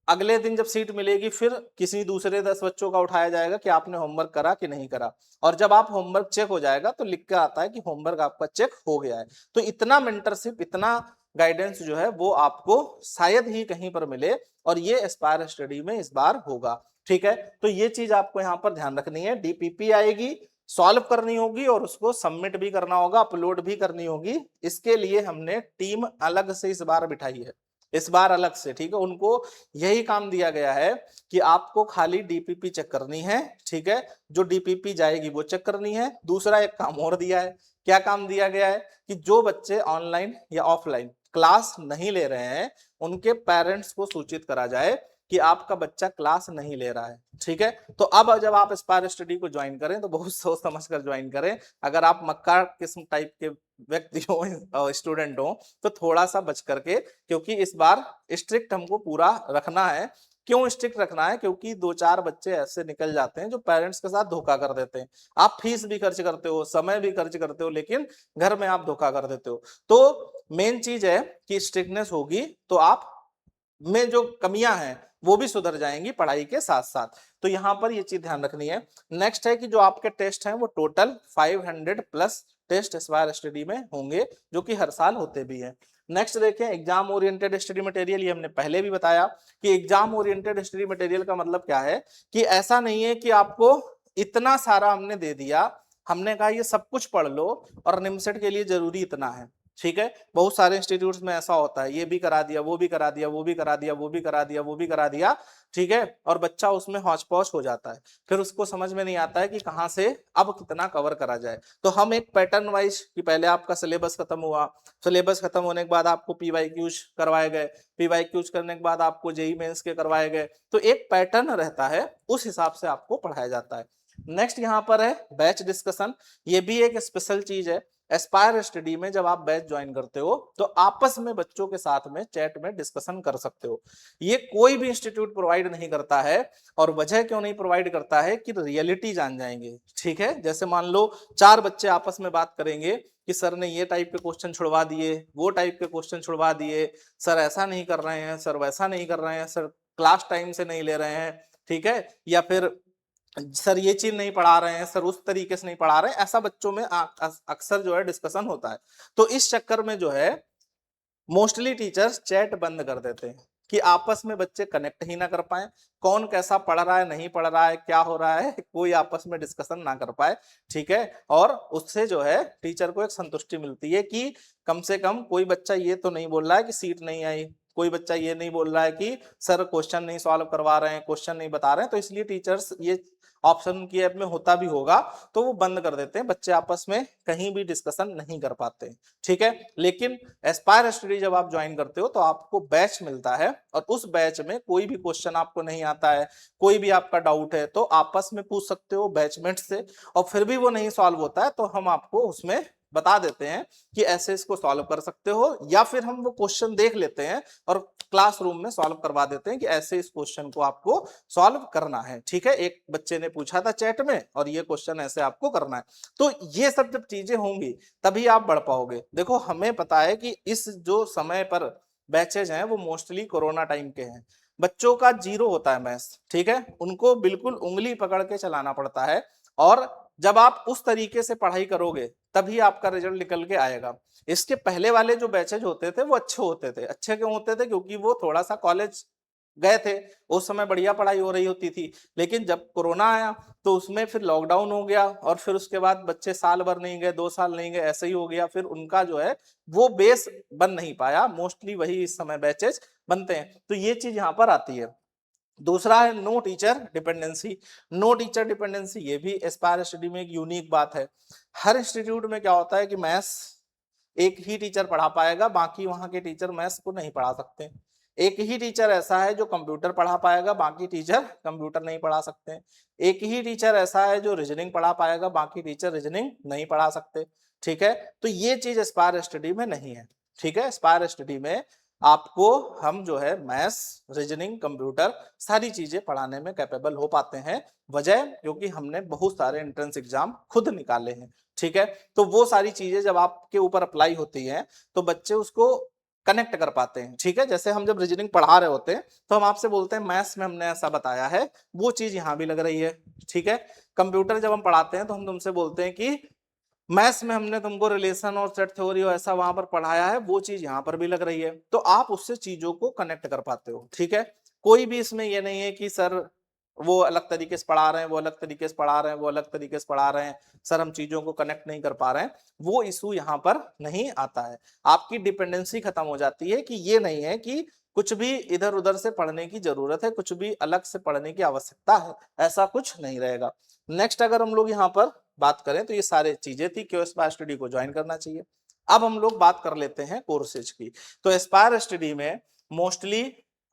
अगले दिन जब सीट मिलेगी, फिर किसी दूसरे 10 बच्चों का उठाया जाएगा कि आपने होमवर्क करा कि नहीं करा। और जब आप होमवर्क चेक हो जाएगा तो लिख कर आता है कि होमवर्क आपका चेक हो गया है। तो इतना मेंटरशिप, इतना गाइडेंस जो है वो आपको शायद ही कहीं पर मिले, और ये एस्पायर स्टडी में इस बार होगा। ठीक है, तो ये चीज आपको यहाँ पर ध्यान रखनी है। डीपीपी आएगी, सॉल्व करनी होगी और उसको सबमिट भी करना होगा, अपलोड भी करनी होगी। इसके लिए हमने टीम अलग से इस बार बिठाई है, इस बार अलग से। ठीक है, उनको यही काम दिया गया है कि आपको खाली डीपीपी चेक करनी है। ठीक है, जो डीपीपी जाएगी वो चेक करनी है। दूसरा एक काम और दिया है। क्या काम दिया गया है कि जो बच्चे ऑनलाइन या ऑफलाइन क्लास नहीं ले रहे हैं उनके पेरेंट्स को सूचित करा जाए कि आपका बच्चा क्लास नहीं ले रहा है। ठीक है, तो अब जब आप एस्पायर स्टडी को ज्वाइन करें तो बहुत सोच समझ कर ज्वाइन करें। अगर आप मक्का किस्म टाइप के व्यक्ति हो, स्टूडेंट हो, तो थोड़ा सा बच करके, क्योंकि इस बार स्ट्रिक्ट हमको पूरा रखना है। क्यों स्ट्रिक्ट रखना है? क्योंकि 2-4 बच्चे ऐसे निकल जाते हैं जो पेरेंट्स के साथ धोखा कर देते हैं। आप फीस भी खर्च करते हो, समय भी खर्च करते हो, लेकिन घर में आप धोखा कर देते हो। तो मेन चीज है कि स्ट्रिक्टनेस होगी तो आप में जो कमियां हैं वो भी सुधर जाएंगी पढ़ाई के साथ साथ। तो यहां पर ये चीज ध्यान रखनी है। नेक्स्ट है कि जो आपके टेस्ट हैं वो total 500 plus test Aspire study में होंगे, जो कि हर साल होते भी हैं। नेक्स्ट देखें, एग्जाम ओरिएंटेड स्टडी मटेरियल। ये हमने पहले भी बताया कि एग्जाम ओरिएंटेड स्टडी मटेरियल का मतलब क्या है कि ऐसा नहीं है कि आपको इतना सारा हमने दे दिया, हमने कहा ये सब कुछ पढ़ लो और निमसेट के लिए जरूरी इतना है। ठीक है, बहुत सारे इंस्टीट्यूट्स में ऐसा होता है, ये भी करा दिया, वो भी करा दिया, वो भी करा दिया, वो भी करा दिया, वो भी करा दिया। ठीक है, और बच्चा उसमें हौच पौच हो जाता है, फिर उसको समझ में नहीं आता है कि कहाँ से अब कितना कवर करा जाए। तो हम एक पैटर्न वाइज कि पहले आपका सिलेबस खत्म हुआ, सिलेबस खत्म होने के बाद आपको पीवाईक्यूज करवाए गए, पीवाईक्यूज करने के बाद आपको जेई मेंस के करवाए गए। तो एक पैटर्न रहता है, उस हिसाब से आपको पढ़ाया जाता है। नेक्स्ट यहाँ पर है बैच डिस्कशन। ये भी एक स्पेशल चीज है। एस्पायर स्टडी में जब आप बैच ज्वाइन करते हो तो आपस में बच्चों के साथ में चैट में डिस्कशन कर सकते हो। ये कोई भी इंस्टीट्यूट प्रोवाइड नहीं करता है। और वजह क्यों नहीं प्रोवाइड करता है कि रियलिटी जान जाएंगे। ठीक है, जैसे मान लो 4 बच्चे आपस में बात करेंगे कि सर ने ये टाइप के क्वेश्चन छुड़वा दिए, वो टाइप के क्वेश्चन छुड़वा दिए, सर ऐसा नहीं कर रहे हैं, सर वैसा नहीं कर रहे हैं, सर क्लास टाइम से नहीं ले रहे हैं। ठीक है, या फिर सर ये चीज नहीं पढ़ा रहे हैं, सर उस तरीके से नहीं पढ़ा रहे हैं। ऐसा बच्चों में अक्सर जो है डिस्कशन होता है। तो इस चक्कर में जो है मोस्टली टीचर्स चैट बंद कर देते हैं कि आपस में बच्चे कनेक्ट ही ना कर पाए, कौन कैसा पढ़ रहा है, नहीं पढ़ रहा है, क्या हो रहा है, कोई आपस में डिस्कशन ना कर पाए। ठीक है, और उससे जो है टीचर को एक संतुष्टि मिलती है कि कम से कम कोई बच्चा ये तो नहीं बोल रहा है कि सीट नहीं आई, कोई बच्चा ये नहीं बोल रहा है कि सर क्वेश्चन नहीं सॉल्व करवा रहे हैं, क्वेश्चन नहीं बता रहे हैं। तो इसलिए टीचर्स ये ऑप्शन उनकी ऐप में होता भी होगा तो वो बंद कर देते हैं, बच्चे आपस में कहीं भी डिस्कशन नहीं कर पाते। ठीक है, लेकिन एस्पायर स्टडी जब आप ज्वाइन करते हो तो आपको बैच मिलता है, और उस बैच में कोई भी क्वेश्चन आपको नहीं आता है, कोई भी आपका डाउट है तो आपस में पूछ सकते हो बैचमेट से, और फिर भी वो नहीं सॉल्व होता है तो हम आपको उसमें बता देते हैं कि ऐसे इसको सॉल्व कर सकते हो, या फिर हम वो क्वेश्चन देख लेते हैं और क्लासरूम में सॉल्व करवा देते हैं कि ऐसे इस क्वेश्चन को आपको सॉल्व करना है। ठीक है, एक बच्चे ने पूछा था चैट में और ये क्वेश्चन ऐसे आपको करना है। तो ये सब जब चीजें होंगी तभी आप बढ़ पाओगे। देखो हमें पता है कि इस जो समय पर बैचेज हैं वो मोस्टली कोरोना टाइम के हैं, बच्चों का जीरो होता है मैथ्स। ठीक है, उनको बिल्कुल उंगली पकड़ के चलाना पड़ता है, और जब आप उस तरीके से पढ़ाई करोगे तभी आपका रिजल्ट निकल के आएगा। इसके पहले वाले जो बैचेज होते थे वो अच्छे होते थे। अच्छे क्यों होते थे? क्योंकि वो थोड़ा सा कॉलेज गए थे, उस समय बढ़िया पढ़ाई हो रही होती थी। लेकिन जब कोरोना आया तो उसमें फिर लॉकडाउन हो गया, और फिर उसके बाद बच्चे साल भर नहीं गए, 2 साल नहीं गए, ऐसे ही हो गया। फिर उनका जो है वो बेस बन नहीं पाया। मोस्टली वही इस समय बैचेज बनते हैं। तो ये चीज यहाँ पर आती है। दूसरा है no teacher dependency. No teacher dependency ये भी एस्पायर स्टडी में एक यूनिक बात है। हर इंस्टीट्यूट में क्या होता है कि मैथ्स एक ही टीचर पढ़ा पाएगा, बाकी वहां के टीचर मैथ्स को नहीं पढ़ा सकते। एक ही टीचर ऐसा है जो कंप्यूटर पढ़ा पाएगा, बाकी टीचर कंप्यूटर नहीं पढ़ा सकते। एक ही टीचर ऐसा है जो रीजनिंग पढ़ा पाएगा, बाकी टीचर रीजनिंग नहीं पढ़ा सकते। ठीक है, तो ये चीज एस्पायर स्टडी में नहीं है। ठीक है, एस्पायर स्टडी में आपको हम जो है मैथ्स, रीजनिंग, कंप्यूटर सारी चीजें पढ़ाने में कैपेबल हो पाते हैं। वजह क्योंकि हमने बहुत सारे एंट्रेंस एग्जाम खुद निकाले हैं। ठीक है, तो वो सारी चीजें जब आपके ऊपर अप्लाई होती हैं तो बच्चे उसको कनेक्ट कर पाते हैं। ठीक है, जैसे हम जब रीजनिंग पढ़ा रहे होते हैं तो हम आपसे बोलते हैं मैथ्स में हमने ऐसा बताया है, वो चीज यहाँ भी लग रही है। ठीक है, कंप्यूटर जब हम पढ़ाते हैं तो हम तुमसे बोलते हैं कि मैथ्स में हमने तुमको रिलेशन और सेट थ्योरी ऐसा वहां पर पढ़ाया है, वो चीज यहाँ पर भी लग रही है, तो आप उससे चीजों को कनेक्ट कर पाते हो। ठीक है, कोई भी इसमें ये नहीं है कि सर वो अलग तरीके से पढ़ा रहे हैं, वो अलग तरीके से पढ़ा रहे हैं, वो अलग तरीके से पढ़ा रहे हैं, सर हम चीजों को कनेक्ट नहीं कर पा रहे हैं, वो इशू यहाँ पर नहीं आता है। आपकी डिपेंडेंसी खत्म हो जाती है कि ये नहीं है कि कुछ भी इधर उधर से पढ़ने की जरूरत है, कुछ भी अलग से पढ़ने की आवश्यकता है, ऐसा कुछ नहीं रहेगा। नेक्स्ट अगर हम लोग यहाँ पर बात करें तो ये सारी चीजें थी क्यों एस्पायर स्टडी को ज्वाइन करना चाहिए। अब हम लोग बात कर लेते हैं कोर्सेज की। तो एस्पायर स्टडी में मोस्टली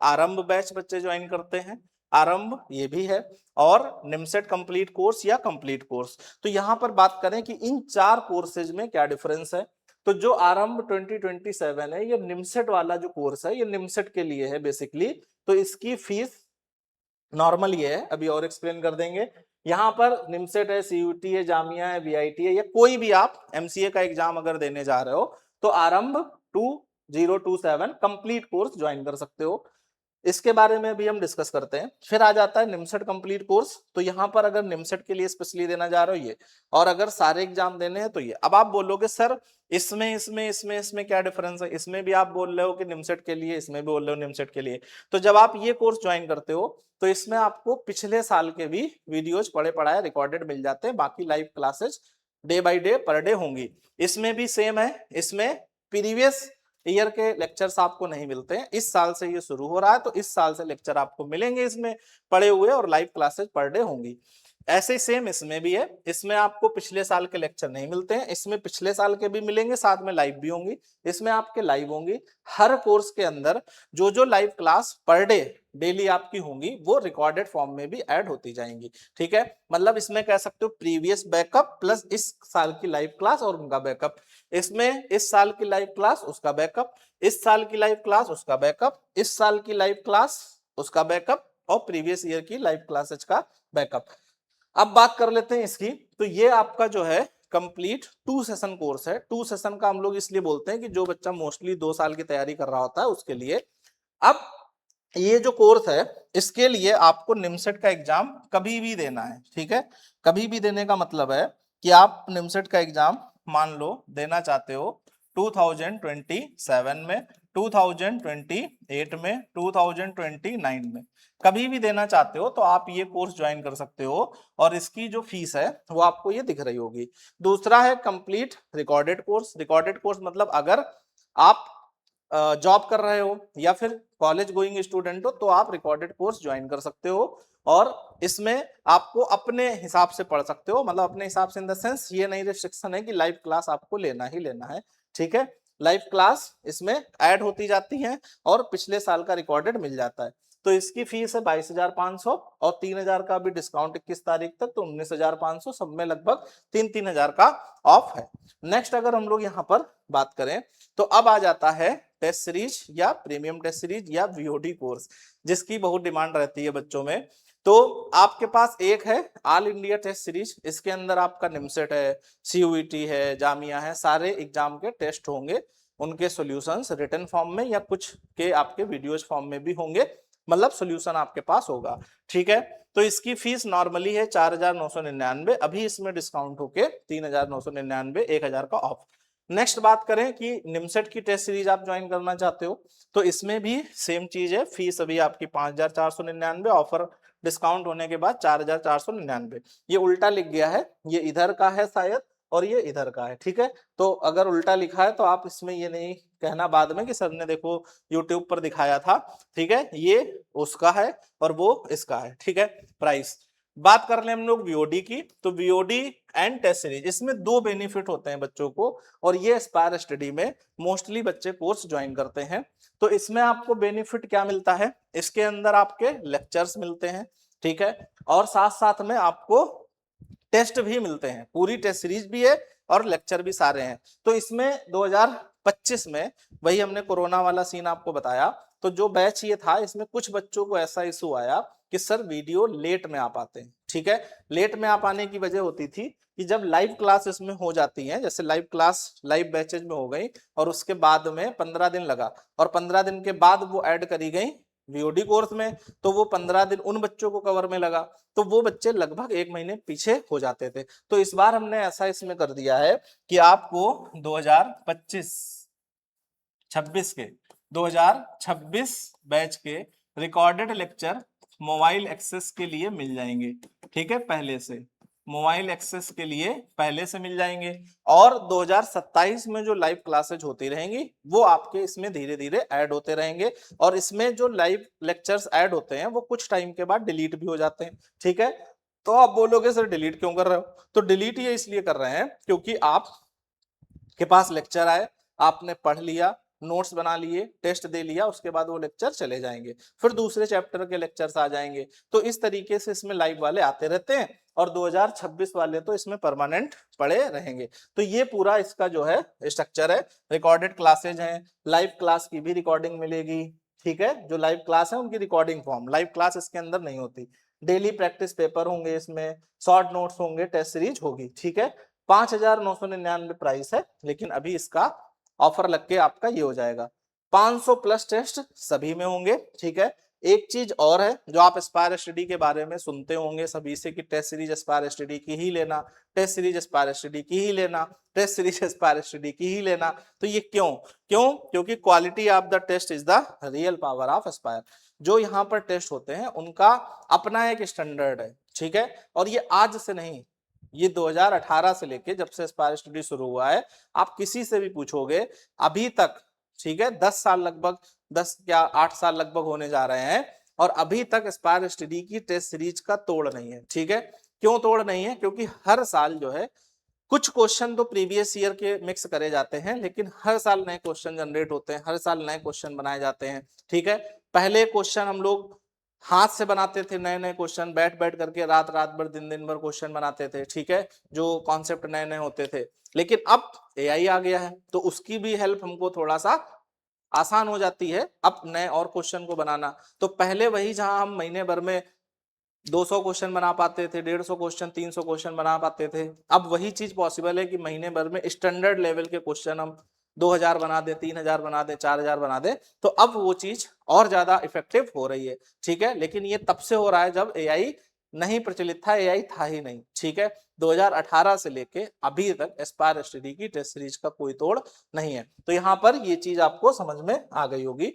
आरंभ बैच बच्चे ज्वाइन करते हैं, आरंभ ये भी है, और निमसेट कंप्लीट कोर्स या कंप्लीट कोर्स। तो यहाँ पर बात करें कि इन चार कोर्सेज में क्या डिफरेंस है, तो जो आरंभ 2027 है, ये निमसेट वाला जो कोर्स है, ये निमसेट के लिए है बेसिकली। तो इसकी फीस नॉर्मल ये है, अभी और एक्सप्लेन कर देंगे। यहाँ पर निमसेट है, सीयूटी है, जामिया है, वीआईटी है, या कोई भी आप एमसीए का एग्जाम अगर देने जा रहे हो तो आरंभ 2027 कंप्लीट कोर्स ज्वाइन कर सकते हो। इसके बारे में भी हम डिस्कस करते हैं। फिर आ जाता है निमसेट कंप्लीट कोर्स। तो यहाँ पर अगर निमसेट के लिए स्पेशली देना जा रहे हो ये, और अगर सारे एग्जाम देने हैं तो ये। अब आप बोलोगे सर इसमें क्या डिफरेंस है, इसमें भी आप बोल रहे हो कि निमसेट के लिए, इसमें भी बोल रहे हो निमसेट के लिए। तो जब आप ये कोर्स ज्वाइन करते हो तो इसमें आपको पिछले साल के भी वीडियोज पढ़े पढ़ाए रिकॉर्डेड मिल जाते हैं, बाकी live classes day by day per day होंगी। इसमें भी सेम है, इसमें प्रीवियस ईयर के लेक्चर्स आपको नहीं मिलते हैं, इस साल से ये शुरू हो रहा है तो इस साल से लेक्चर आपको मिलेंगे इसमें पढ़े हुए, और लाइव क्लासेस पर डे होंगी। ऐसे सेम इसमें भी है, इसमें आपको पिछले साल के लेक्चर नहीं मिलते हैं, इसमें पिछले साल के भी मिलेंगे, साथ में लाइव भी होंगी, इसमें आपके लाइव होंगी। हर कोर्स के अंदर जो जो live class per day daily आपकी होंगी वो रिकॉर्डेड फॉर्म में भी ऐड होती जाएंगी। ठीक है, मतलब इसमें कह सकते हो प्रीवियस बैकअप प्लस इस साल की लाइव क्लास और उनका बैकअप, इसमें इस साल की लाइव क्लास उसका बैकअप, इस साल की लाइव क्लास उसका बैकअप, इस साल की लाइव क्लास उसका बैकअप, और प्रीवियस ईयर की लाइव क्लासेज का बैकअप। अब बात कर लेते हैं इसकी। तो ये आपका जो है कंप्लीट 2 सेशन कोर्स है। 2 सेशन का हम लोग इसलिए बोलते हैं कि जो बच्चा मोस्टली 2 साल की तैयारी कर रहा होता है उसके लिए। अब ये जो कोर्स है इसके लिए आपको निमसेट का एग्जाम कभी भी देना है। ठीक है, कभी भी देने का मतलब है कि आप निमसेट का एग्जाम मान लो देना चाहते हो 2027 में, 2028 में, 2029 में, कभी भी देना चाहते हो तो आप ये कोर्स ज्वाइन कर सकते हो, और इसकी जो फीस है वो आपको ये दिख रही होगी। दूसरा है complete recorded course. Recorded course मतलब अगर आप जॉब कर रहे हो या फिर कॉलेज गोइंग स्टूडेंट हो तो आप रिकॉर्डेड कोर्स ज्वाइन कर सकते हो, और इसमें आपको अपने हिसाब से पढ़ सकते हो। मतलब अपने हिसाब से इन द सेंस ये नहीं रिस्ट्रिक्शन है कि लाइव क्लास आपको लेना ही लेना है। ठीक है, लाइव क्लास इसमें ऐड होती जाती है और पिछले साल का रिकॉर्डेड मिल जाता है। तो इसकी फीस है 22,500, और 3,000 का भी डिस्काउंट 21 तारीख तक, तो 19,500, सब में लगभग 3,000 का ऑफ है। नेक्स्ट अगर हम लोग यहाँ पर बात करें तो अब आ जाता है टेस्ट सीरीज या प्रीमियम टेस्ट सीरीज या वीओडी कोर्स, जिसकी बहुत डिमांड रहती है बच्चों में। तो आपके पास एक है ऑल इंडिया टेस्ट सीरीज, इसके अंदर आपका निमसेट है, सीयूईटी है, जामिया है, सारे एग्जाम के टेस्ट होंगे, उनके सॉल्यूशंस रिटन फॉर्म में या कुछ के आपके वीडियोज फॉर्म में भी होंगे, मतलब सॉल्यूशन आपके पास होगा। ठीक है, तो इसकी फीस नॉर्मली है 4,999, अभी इसमें डिस्काउंट होके 3,999, 1,000 का ऑफ। नेक्स्ट बात करें कि निमसेट की टेस्ट सीरीज आप ज्वाइन करना चाहते हो तो इसमें भी सेम चीज है, फीस अभी आपकी 5,499, ऑफर डिस्काउंट होने के बाद 4,499। ये उल्टा लिख गया है, ये इधर का है शायद और ये इधर का है। ठीक है, तो अगर उल्टा लिखा है तो आप इसमें ये नहीं कहना बाद में कि सर ने देखो यूट्यूब पर दिखाया था। ठीक है, ये उसका है और वो इसका है। ठीक है, प्राइस बात कर ले हम लोग वीओडी की, तो वीओडी एंड टेस्ट सीरीज, इसमें 2 बेनिफिट होते हैं बच्चों को, और ये एस्पायर स्टडी में मोस्टली बच्चे कोर्स ज्वाइन करते हैं। तो इसमें आपको बेनिफिट क्या मिलता है, इसके अंदर आपके लेक्चर्स मिलते हैं। ठीक है, और साथ साथ में आपको टेस्ट भी मिलते हैं, पूरी टेस्ट सीरीज भी है और लेक्चर भी सारे हैं। तो इसमें 2025 में वही हमने कोरोना वाला सीन आपको बताया, तो जो बैच ये था इसमें कुछ बच्चों को ऐसा इशू आया कि सर वीडियो लेट में आ पाते हैं। ठीक है, लेट में आ पाने की वजह होती थी कि जब लाइव क्लास इसमें हो जाती है, जैसे लाइव क्लास लाइव बैचेज में हो गई और उसके बाद में 15 दिन लगा, और 15 दिन के बाद वो ऐड करी गई वीओडी कोर्स में, तो वो 15 दिन उन बच्चों को कवर में लगा, तो वो बच्चे लगभग 1 महीने पीछे हो जाते थे। तो इस बार हमने ऐसा इसमें कर दिया है कि आपको 2025-26 के 2026 बैच के रिकॉर्डेड लेक्चर मोबाइल एक्सेस के लिए मिल जाएंगे। ठीक है, पहले से मोबाइल एक्सेस के लिए पहले से मिल जाएंगे। और 2027 में जो लाइव क्लासेज होती रहेंगी वो आपके इसमें धीरे धीरे ऐड होते रहेंगे। और इसमें जो लाइव लेक्चर्स ऐड होते हैं वो कुछ टाइम के बाद डिलीट भी हो जाते हैं। ठीक है, तो आप बोलोगे सर डिलीट क्यों कर रहे हो? तो डिलीट ये इसलिए कर रहे हैं क्योंकि आप के पास लेक्चर आए, आपने पढ़ लिया, नोट्स बना लिए, टेस्ट दे लिया, उसके बाद वो लेक्चर चले जाएंगे, फिर दूसरे चैप्टर के लेक्चर्स आ जाएंगे। तो इस तरीके से इसमें लाइव वाले आते रहते हैं और 2026 वाले तो इसमें परमानेंट पड़े रहेंगे। तो ये पूरा इसका जो है स्ट्रक्चर है। रिकॉर्डेड क्लासेज हैं, लाइव क्लास की भी रिकॉर्डिंग मिलेगी। ठीक है, जो लाइव क्लास है उनकी रिकॉर्डिंग फॉर्म, लाइव क्लास इसके अंदर नहीं होती। डेली प्रैक्टिस पेपर होंगे, इसमें शॉर्ट नोट्स होंगे, टेस्ट सीरीज होगी। ठीक है, 5,999 प्राइस है, लेकिन अभी इसका ऑफर लग के आपका ये हो जाएगा 500 प्लस टेस्ट सभी में होंगे। ठीक है, एक चीज और है जो आप एस्पायर स्टडी के बारे में सुनते होंगे सभी से कि टेस्ट सीरीज एस्पायर स्टडी की ही लेना, टेस्ट सीरीज एस्पायर स्टडी की ही लेना, टेस्ट सीरीज एस्पायर स्टडी की ही लेना। तो ये क्यों क्यों? क्योंकि quality of the test is the real power of Aspire. जो यहाँ पर टेस्ट होते हैं उनका अपना एक स्टैंडर्ड है। ठीक है, और ये आज से नहीं, ये 2018 से लेके जब से एस्पायर स्टडी शुरू हुआ है, आप किसी से भी पूछोगे अभी तक, ठीक है, 10 साल लगभग, 10 क्या 8 साल लगभग होने जा रहे हैं, और अभी तक एस्पायर स्टडी की टेस्ट सीरीज का तोड़ नहीं है। ठीक है, क्यों तोड़ नहीं है? क्योंकि हर साल जो है कुछ क्वेश्चन तो प्रीवियस ईयर के मिक्स करे जाते हैं, लेकिन हर साल नए क्वेश्चन जनरेट होते हैं, हर साल नए क्वेश्चन बनाए जाते हैं। ठीक है, पहले क्वेश्चन हम लोग हाथ से बनाते थे, नए नए क्वेश्चन बैठ बैठ करके रात रात भर दिन दिन भर क्वेश्चन बनाते थे। ठीक है, जो कॉन्सेप्ट नए नए होते थे, लेकिन अब एआई आ गया है तो उसकी भी हेल्प हमको थोड़ा सा आसान हो जाती है अब नए और क्वेश्चन को बनाना। तो पहले वही जहां हम महीने भर में 200 क्वेश्चन बना पाते थे, 150 क्वेश्चन, 300 क्वेश्चन बना पाते थे, अब वही चीज पॉसिबल है कि महीने भर में स्टैंडर्ड लेवल के क्वेश्चन हम 2000 बना दे, 3000 बना दे, 4000 बना दे। तो अब वो चीज और ज्यादा इफेक्टिव हो रही है। ठीक है, लेकिन ये तब से हो रहा है जब एआई नहीं प्रचलित था, एआई था ही नहीं। ठीक है, 2018 से लेके अभी तक एस्पायर स्टडी की टेस्ट सीरीज का कोई तोड़ नहीं है। तो यहाँ पर ये चीज आपको समझ में आ गई होगी।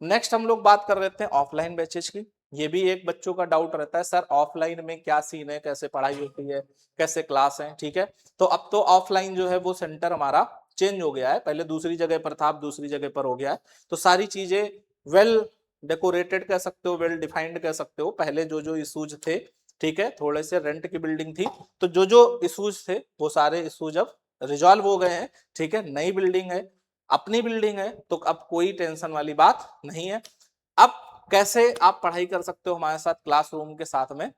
नेक्स्ट हम लोग बात कर रहे थे ऑफलाइन बैचेज की। ये भी एक बच्चों का डाउट रहता है, सर ऑफलाइन में क्या सीन है, कैसे पढ़ाई होती है, कैसे क्लास है। ठीक है, तो अब तो ऑफलाइन जो है वो सेंटर हमारा चेंज हो गया है, पहले दूसरी जगह पर था, अब दूसरी जगह पर हो गया है। तो सारी चीजें वेल डेकोरेटेड कह सकते हो, वेल डिफाइंड कह सकते हो। पहले जो जो इशूज थे, ठीक है, थोड़े से रेंट की बिल्डिंग थी, तो जो जो इशूज थे वो सारे इशूज अब रिजॉल्व हो गए हैं। ठीक है, नई बिल्डिंग है, अपनी बिल्डिंग है, तो अब कोई टेंशन वाली बात नहीं है। अब कैसे आप पढ़ाई कर सकते हो हमारे साथ क्लासरूम के साथ में?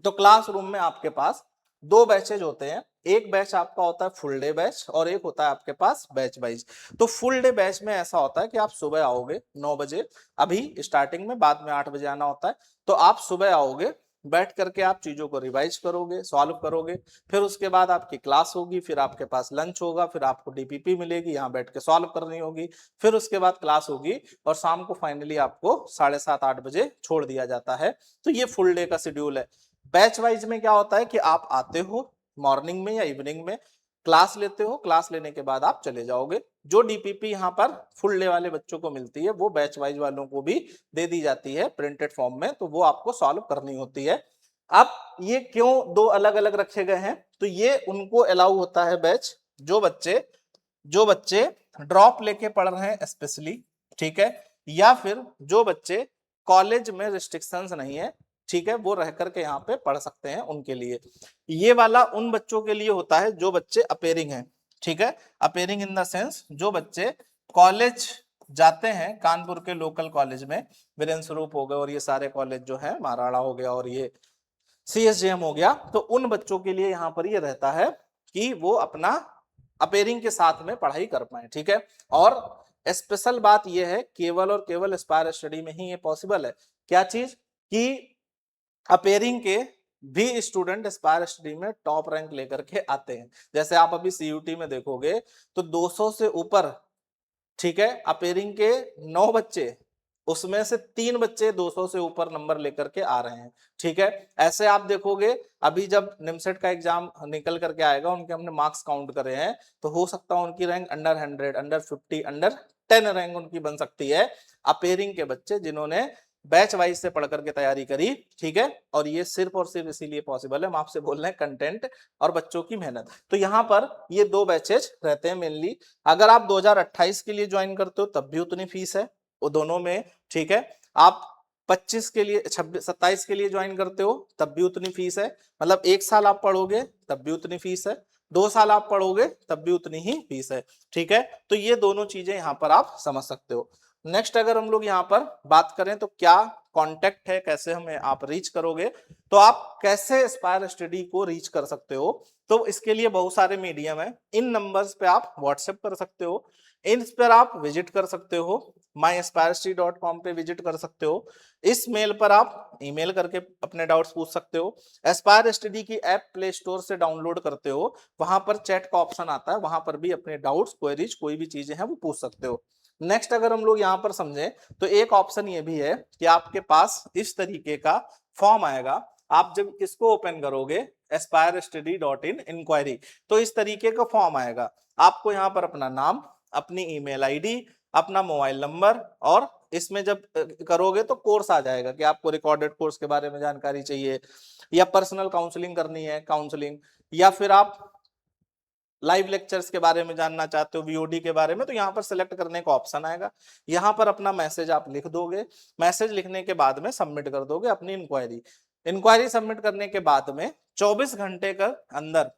तो क्लासरूम में आपके पास दो बैचेज होते हैं। एक बैच आपका होता है फुल डे बैच और एक होता है आपके पास बैच वाइज। तो फुल डे बैच में ऐसा होता है कि आप सुबह आओगे 9 बजे, अभी स्टार्टिंग में, बाद में 8 बजे आना होता है। तो आप सुबह आओगे, बैठ करके आप चीजों को रिवाइज करोगे, सॉल्व करोगे, फिर उसके बाद आपकी क्लास होगी, फिर आपके पास लंच होगा, फिर आपको डीपीपी मिलेगी, यहाँ बैठ के सॉल्व करनी होगी, फिर उसके बाद क्लास होगी और शाम को फाइनली आपको 7:30-8 बजे छोड़ दिया जाता है। तो ये फुल डे का शेड्यूल है। बैच वाइज में क्या होता है कि आप आते हो मॉर्निंग में या इवनिंग में, क्लास लेते हो, क्लास लेने के बाद आप चले जाओगे। जो डीपीपी यहाँ पर फुल डे वाले बच्चों को मिलती है वो बैच वाइज वालों को भी दे दी जाती है प्रिंटेड फॉर्म में, तो वो आपको सॉल्व करनी होती है। अब ये क्यों दो अलग अलग रखे गए हैं? तो ये उनको अलाउ होता है बैच जो बच्चे ड्रॉप लेके पढ़ रहे हैं स्पेशली, ठीक है, या फिर जो बच्चे कॉलेज में रिस्ट्रिक्शंस नहीं है, ठीक है, वो रह करके यहाँ पे पढ़ सकते हैं, उनके लिए। ये वाला उन बच्चों के लिए होता है जो बच्चे अपेयरिंग हैं। ठीक है, अपेयरिंग इन द सेंस जो बच्चे कॉलेज जाते हैं, कानपुर के लोकल कॉलेज में, वीरेंद्र स्वरूप हो गए और ये सारे कॉलेज जो है, महाराणा हो गया और ये सीएसजेएम हो गया, तो उन बच्चों के लिए यहाँ पर ये रहता है कि वो अपना अपेयरिंग के साथ में पढ़ाई कर पाए। ठीक है, और स्पेशल बात यह है केवल और केवल एस्पायर स्टडी में ही ये पॉसिबल है। क्या चीज? कि अपेयरिंग के भी स्टूडेंट एस्पायर स्टडी में टॉप रैंक लेकर के आते हैं। जैसे आप अभी सीयूटी में देखोगे तो 200 से ऊपर, ठीक है, अपेयरिंग के 9 बच्चे उसमें से 3 बच्चे 200 से ऊपर नंबर लेकर के आ रहे हैं। ठीक है, ऐसे आप देखोगे अभी जब निमसेट का एग्जाम निकल करके आएगा, उनके हमने मार्क्स काउंट करे हैं, तो हो सकता है उनकी rank under 100, under 50, under 10 rank उनकी बन सकती है, अपेयरिंग के बच्चे जिन्होंने बैच वाइज से पढ़ करके तैयारी करी। ठीक है, और ये सिर्फ और सिर्फ इसीलिए पॉसिबल है, हम आपसे बोल रहे हैं कंटेंट और बच्चों की मेहनत। तो यहाँ पर ये 2 बैचेज रहते हैं मेनली। अगर आप 2028 के लिए ज्वाइन करते हो तब भी उतनी फीस है वो दोनों में। ठीक है, आप 25 के लिए 27 के लिए ज्वाइन करते हो तब भी उतनी फीस है, मतलब 1 साल आप पढ़ोगे तब भी उतनी फीस है, 2 साल आप पढ़ोगे तब भी उतनी ही फीस है। ठीक है, तो ये दोनों चीजें यहाँ पर आप समझ सकते हो। नेक्स्ट अगर हम लोग यहाँ पर बात करें तो क्या कॉन्टेक्ट है, कैसे हमें आप रीच करोगे, तो आप कैसे एस्पायर स्टडी को रीच कर सकते हो, तो इसके लिए बहुत सारे मीडियम है। इन नंबर्स पे आप व्हाट्सएप कर सकते हो, इन पर आप विजिट कर सकते हो, myaspirestdy.com पे विजिट कर सकते हो, इस मेल पर आप ईमेल करके अपने डाउट्स पूछ सकते हो। एस्पायर स्टडी की ऐप प्ले स्टोर से डाउनलोड करते हो, वहां पर चैट का ऑप्शन आता है, वहां पर भी अपने डाउट्स, क्वेरीज, कोई भी चीजें हैं वो पूछ सकते हो। नेक्स्ट अगर हम लोग यहाँ पर समझें तो एक ऑप्शन ये भी है कि आपके पास इस तरीके का फॉर्म आएगा, आप जब इसको ओपन करोगे aspirestudy.in इंक्वायरी, तो इस तरीके का फॉर्म आएगा। आपको यहाँ पर अपना नाम, अपनी ईमेल आईडी, अपना मोबाइल नंबर, और इसमें जब करोगे तो कोर्स आ जाएगा कि आपको रिकॉर्डेड कोर्स के बारे में जानकारी चाहिए, या पर्सनल काउंसलिंग करनी है, काउंसलिंग, या फिर आप लाइव लेक्चर्स के बारे में जानना चाहते हो, वीओडी के बारे में, तो यहाँ पर सिलेक्ट करने का ऑप्शन आएगा। यहाँ पर अपना मैसेज आप लिख दोगे, मैसेज लिखने के बाद में सबमिट कर दोगे अपनी इंक्वायरी। इंक्वायरी सबमिट करने के बाद में 24 घंटे के अंदर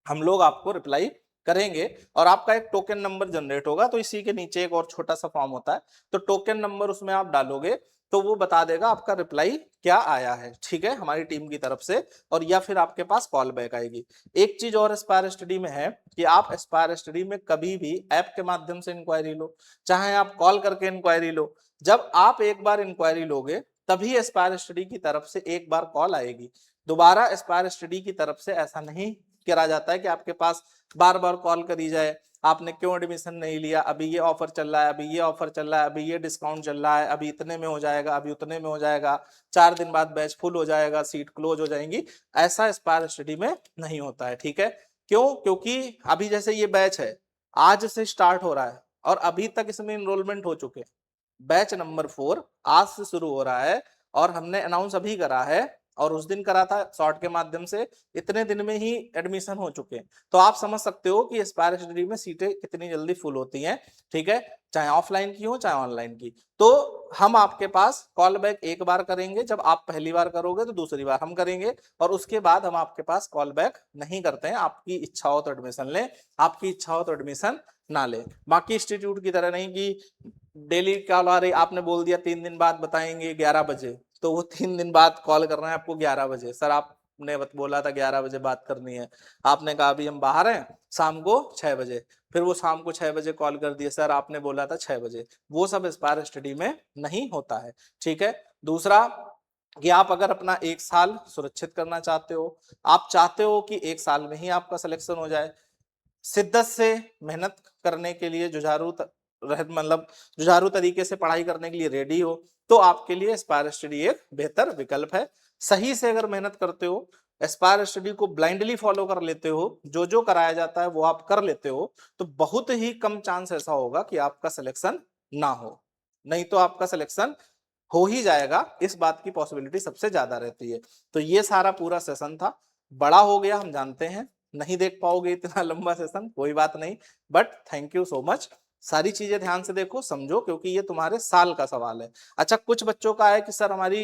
हम लोग आपको रिप्लाई करेंगे, और आपका एक टोकन नंबर जनरेट होगा। तो इसी के नीचे एक और छोटा सा फॉर्म होता है, तो टोकन नंबर उसमें आप डालोगे तो वो बता देगा आपका रिप्लाई क्या आया है। ठीक है, हमारी टीम की तरफ से, और या फिर आपके पास कॉल बैक आएगी। एक चीज और एस्पायर स्टडी में है कि आप एस्पायर स्टडी में कभी भी ऐप के माध्यम से इंक्वायरी लो, चाहे आप कॉल करके इंक्वायरी लो, जब आप एक बार इंक्वायरी लोगे तभी एस्पायर स्टडी की तरफ से एक बार कॉल आएगी। दोबारा एस्पायर स्टडी की तरफ से ऐसा नहीं करा जाता है कि आपके पास बार बार कॉल करी जाए, आपने क्यों एडमिशन नहीं लिया, अभी ये ऑफर चल रहा है, अभी ये ऑफर चल रहा है, अभी ये डिस्काउंट चल रहा है, अभी इतने में हो जाएगा, अभी उतने में हो जाएगा, 4 दिन बाद बैच फुल हो जाएगा, सीट क्लोज हो जाएंगी। ऐसा एस्पायर स्टडी में नहीं होता है। ठीक है, क्यों? क्योंकि अभी जैसे ये बैच है, आज से स्टार्ट हो रहा है और अभी तक इसमें इनरोलमेंट हो चुके हैं। बैच नंबर 4 आज से शुरू हो रहा है, और हमने अनाउंस अभी करा है, और उस दिन करा था शॉर्ट के माध्यम से, इतने दिन में ही एडमिशन हो चुके हैं। तो आप समझ सकते हो कि एस्पायर स्टडी में सीटें कितनी जल्दी फुल होती हैं। ठीक है, चाहे ऑफलाइन की हो चाहे ऑनलाइन की। तो हम आपके पास कॉल बैक एक बार करेंगे, जब आप पहली बार करोगे तो दूसरी बार हम करेंगे, और उसके बाद हम आपके पास कॉल बैक नहीं करते हैं। आपकी इच्छा हो तो एडमिशन लें, आपकी इच्छा हो तो एडमिशन ना ले। बाकी इंस्टीट्यूट की तरह नहीं कि डेली कॉल आ रही, आपने बोल दिया 3 दिन बाद बताएंगे 11 बजे, तो वो 3 दिन बाद कॉल कर रहे हैं आपको 11 बजे। सर आपने बोला था 11 बजे बात करनी है, आपने कहा अभी हम बाहर हैं, शाम को 6 बजे, फिर वो शाम को 6 बजे कॉल कर दिए, सर आपने बोला था 6 बजे। वो सब एस्पायर स्टडी में नहीं होता है। ठीक है, दूसरा कि आप अगर अपना 1 साल सुरक्षित करना चाहते हो, आप चाहते हो कि 1 साल में ही आपका सिलेक्शन हो जाए, शिद्दत से मेहनत करने के लिए मतलब जुझारू तरीके से पढ़ाई करने के लिए रेडी हो, तो आपके लिए एस्पायर स्टडी एक बेहतर विकल्प है। सही से अगर मेहनत करते हो, एस्पायर स्टडी को ब्लाइंडली फॉलो कर लेते हो, जो जो कराया जाता है वो आप कर लेते हो, तो बहुत ही कम चांस ऐसा होगा कि आपका सिलेक्शन ना हो, नहीं तो आपका सिलेक्शन हो ही जाएगा, इस बात की पॉसिबिलिटी सबसे ज्यादा रहती है। तो ये सारा पूरा सेशन था, बड़ा हो गया हम जानते हैं, नहीं देख पाओगे इतना लंबा सेशन, कोई बात नहीं, but thank you so much. सारी चीजें ध्यान से देखो, समझो, क्योंकि ये तुम्हारे साल का सवाल है। अच्छा, कुछ बच्चों का है कि सर हमारी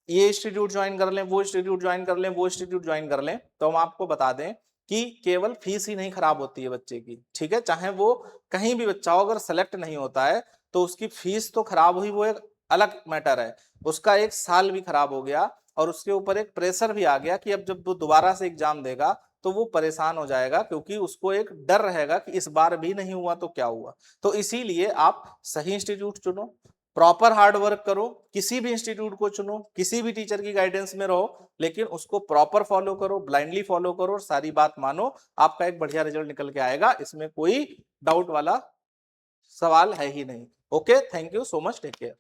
ये इंस्टीट्यूट ज्वाइन कर लें, वो इंस्टीट्यूट ज्वाइन कर लें, वो इंस्टीट्यूट ज्वाइन कर लें, तो हम आपको बता दें कि केवल फीस ही नहीं खराब होती है बच्चे की। ठीक है, चाहे वो कहीं भी बच्चा हो, अगर सेलेक्ट नहीं होता है तो उसकी फीस तो खराब हुई, वो एक अलग मैटर है, उसका 1 साल भी खराब हो गया, और उसके ऊपर एक प्रेशर भी आ गया कि अब जब वो दोबारा से एग्जाम देगा तो वो परेशान हो जाएगा, क्योंकि उसको एक डर रहेगा कि इस बार भी नहीं हुआ तो क्या हुआ। तो इसीलिए आप सही इंस्टीट्यूट चुनो, प्रॉपर हार्ड वर्क करो, किसी भी इंस्टीट्यूट को चुनो, किसी भी टीचर की गाइडेंस में रहो, लेकिन उसको प्रॉपर फॉलो करो, ब्लाइंडली फॉलो करो, और सारी बात मानो, आपका एक बढ़िया रिजल्ट निकल के आएगा, इसमें कोई डाउट वाला सवाल है ही नहीं। Okay, thank you so much, take care.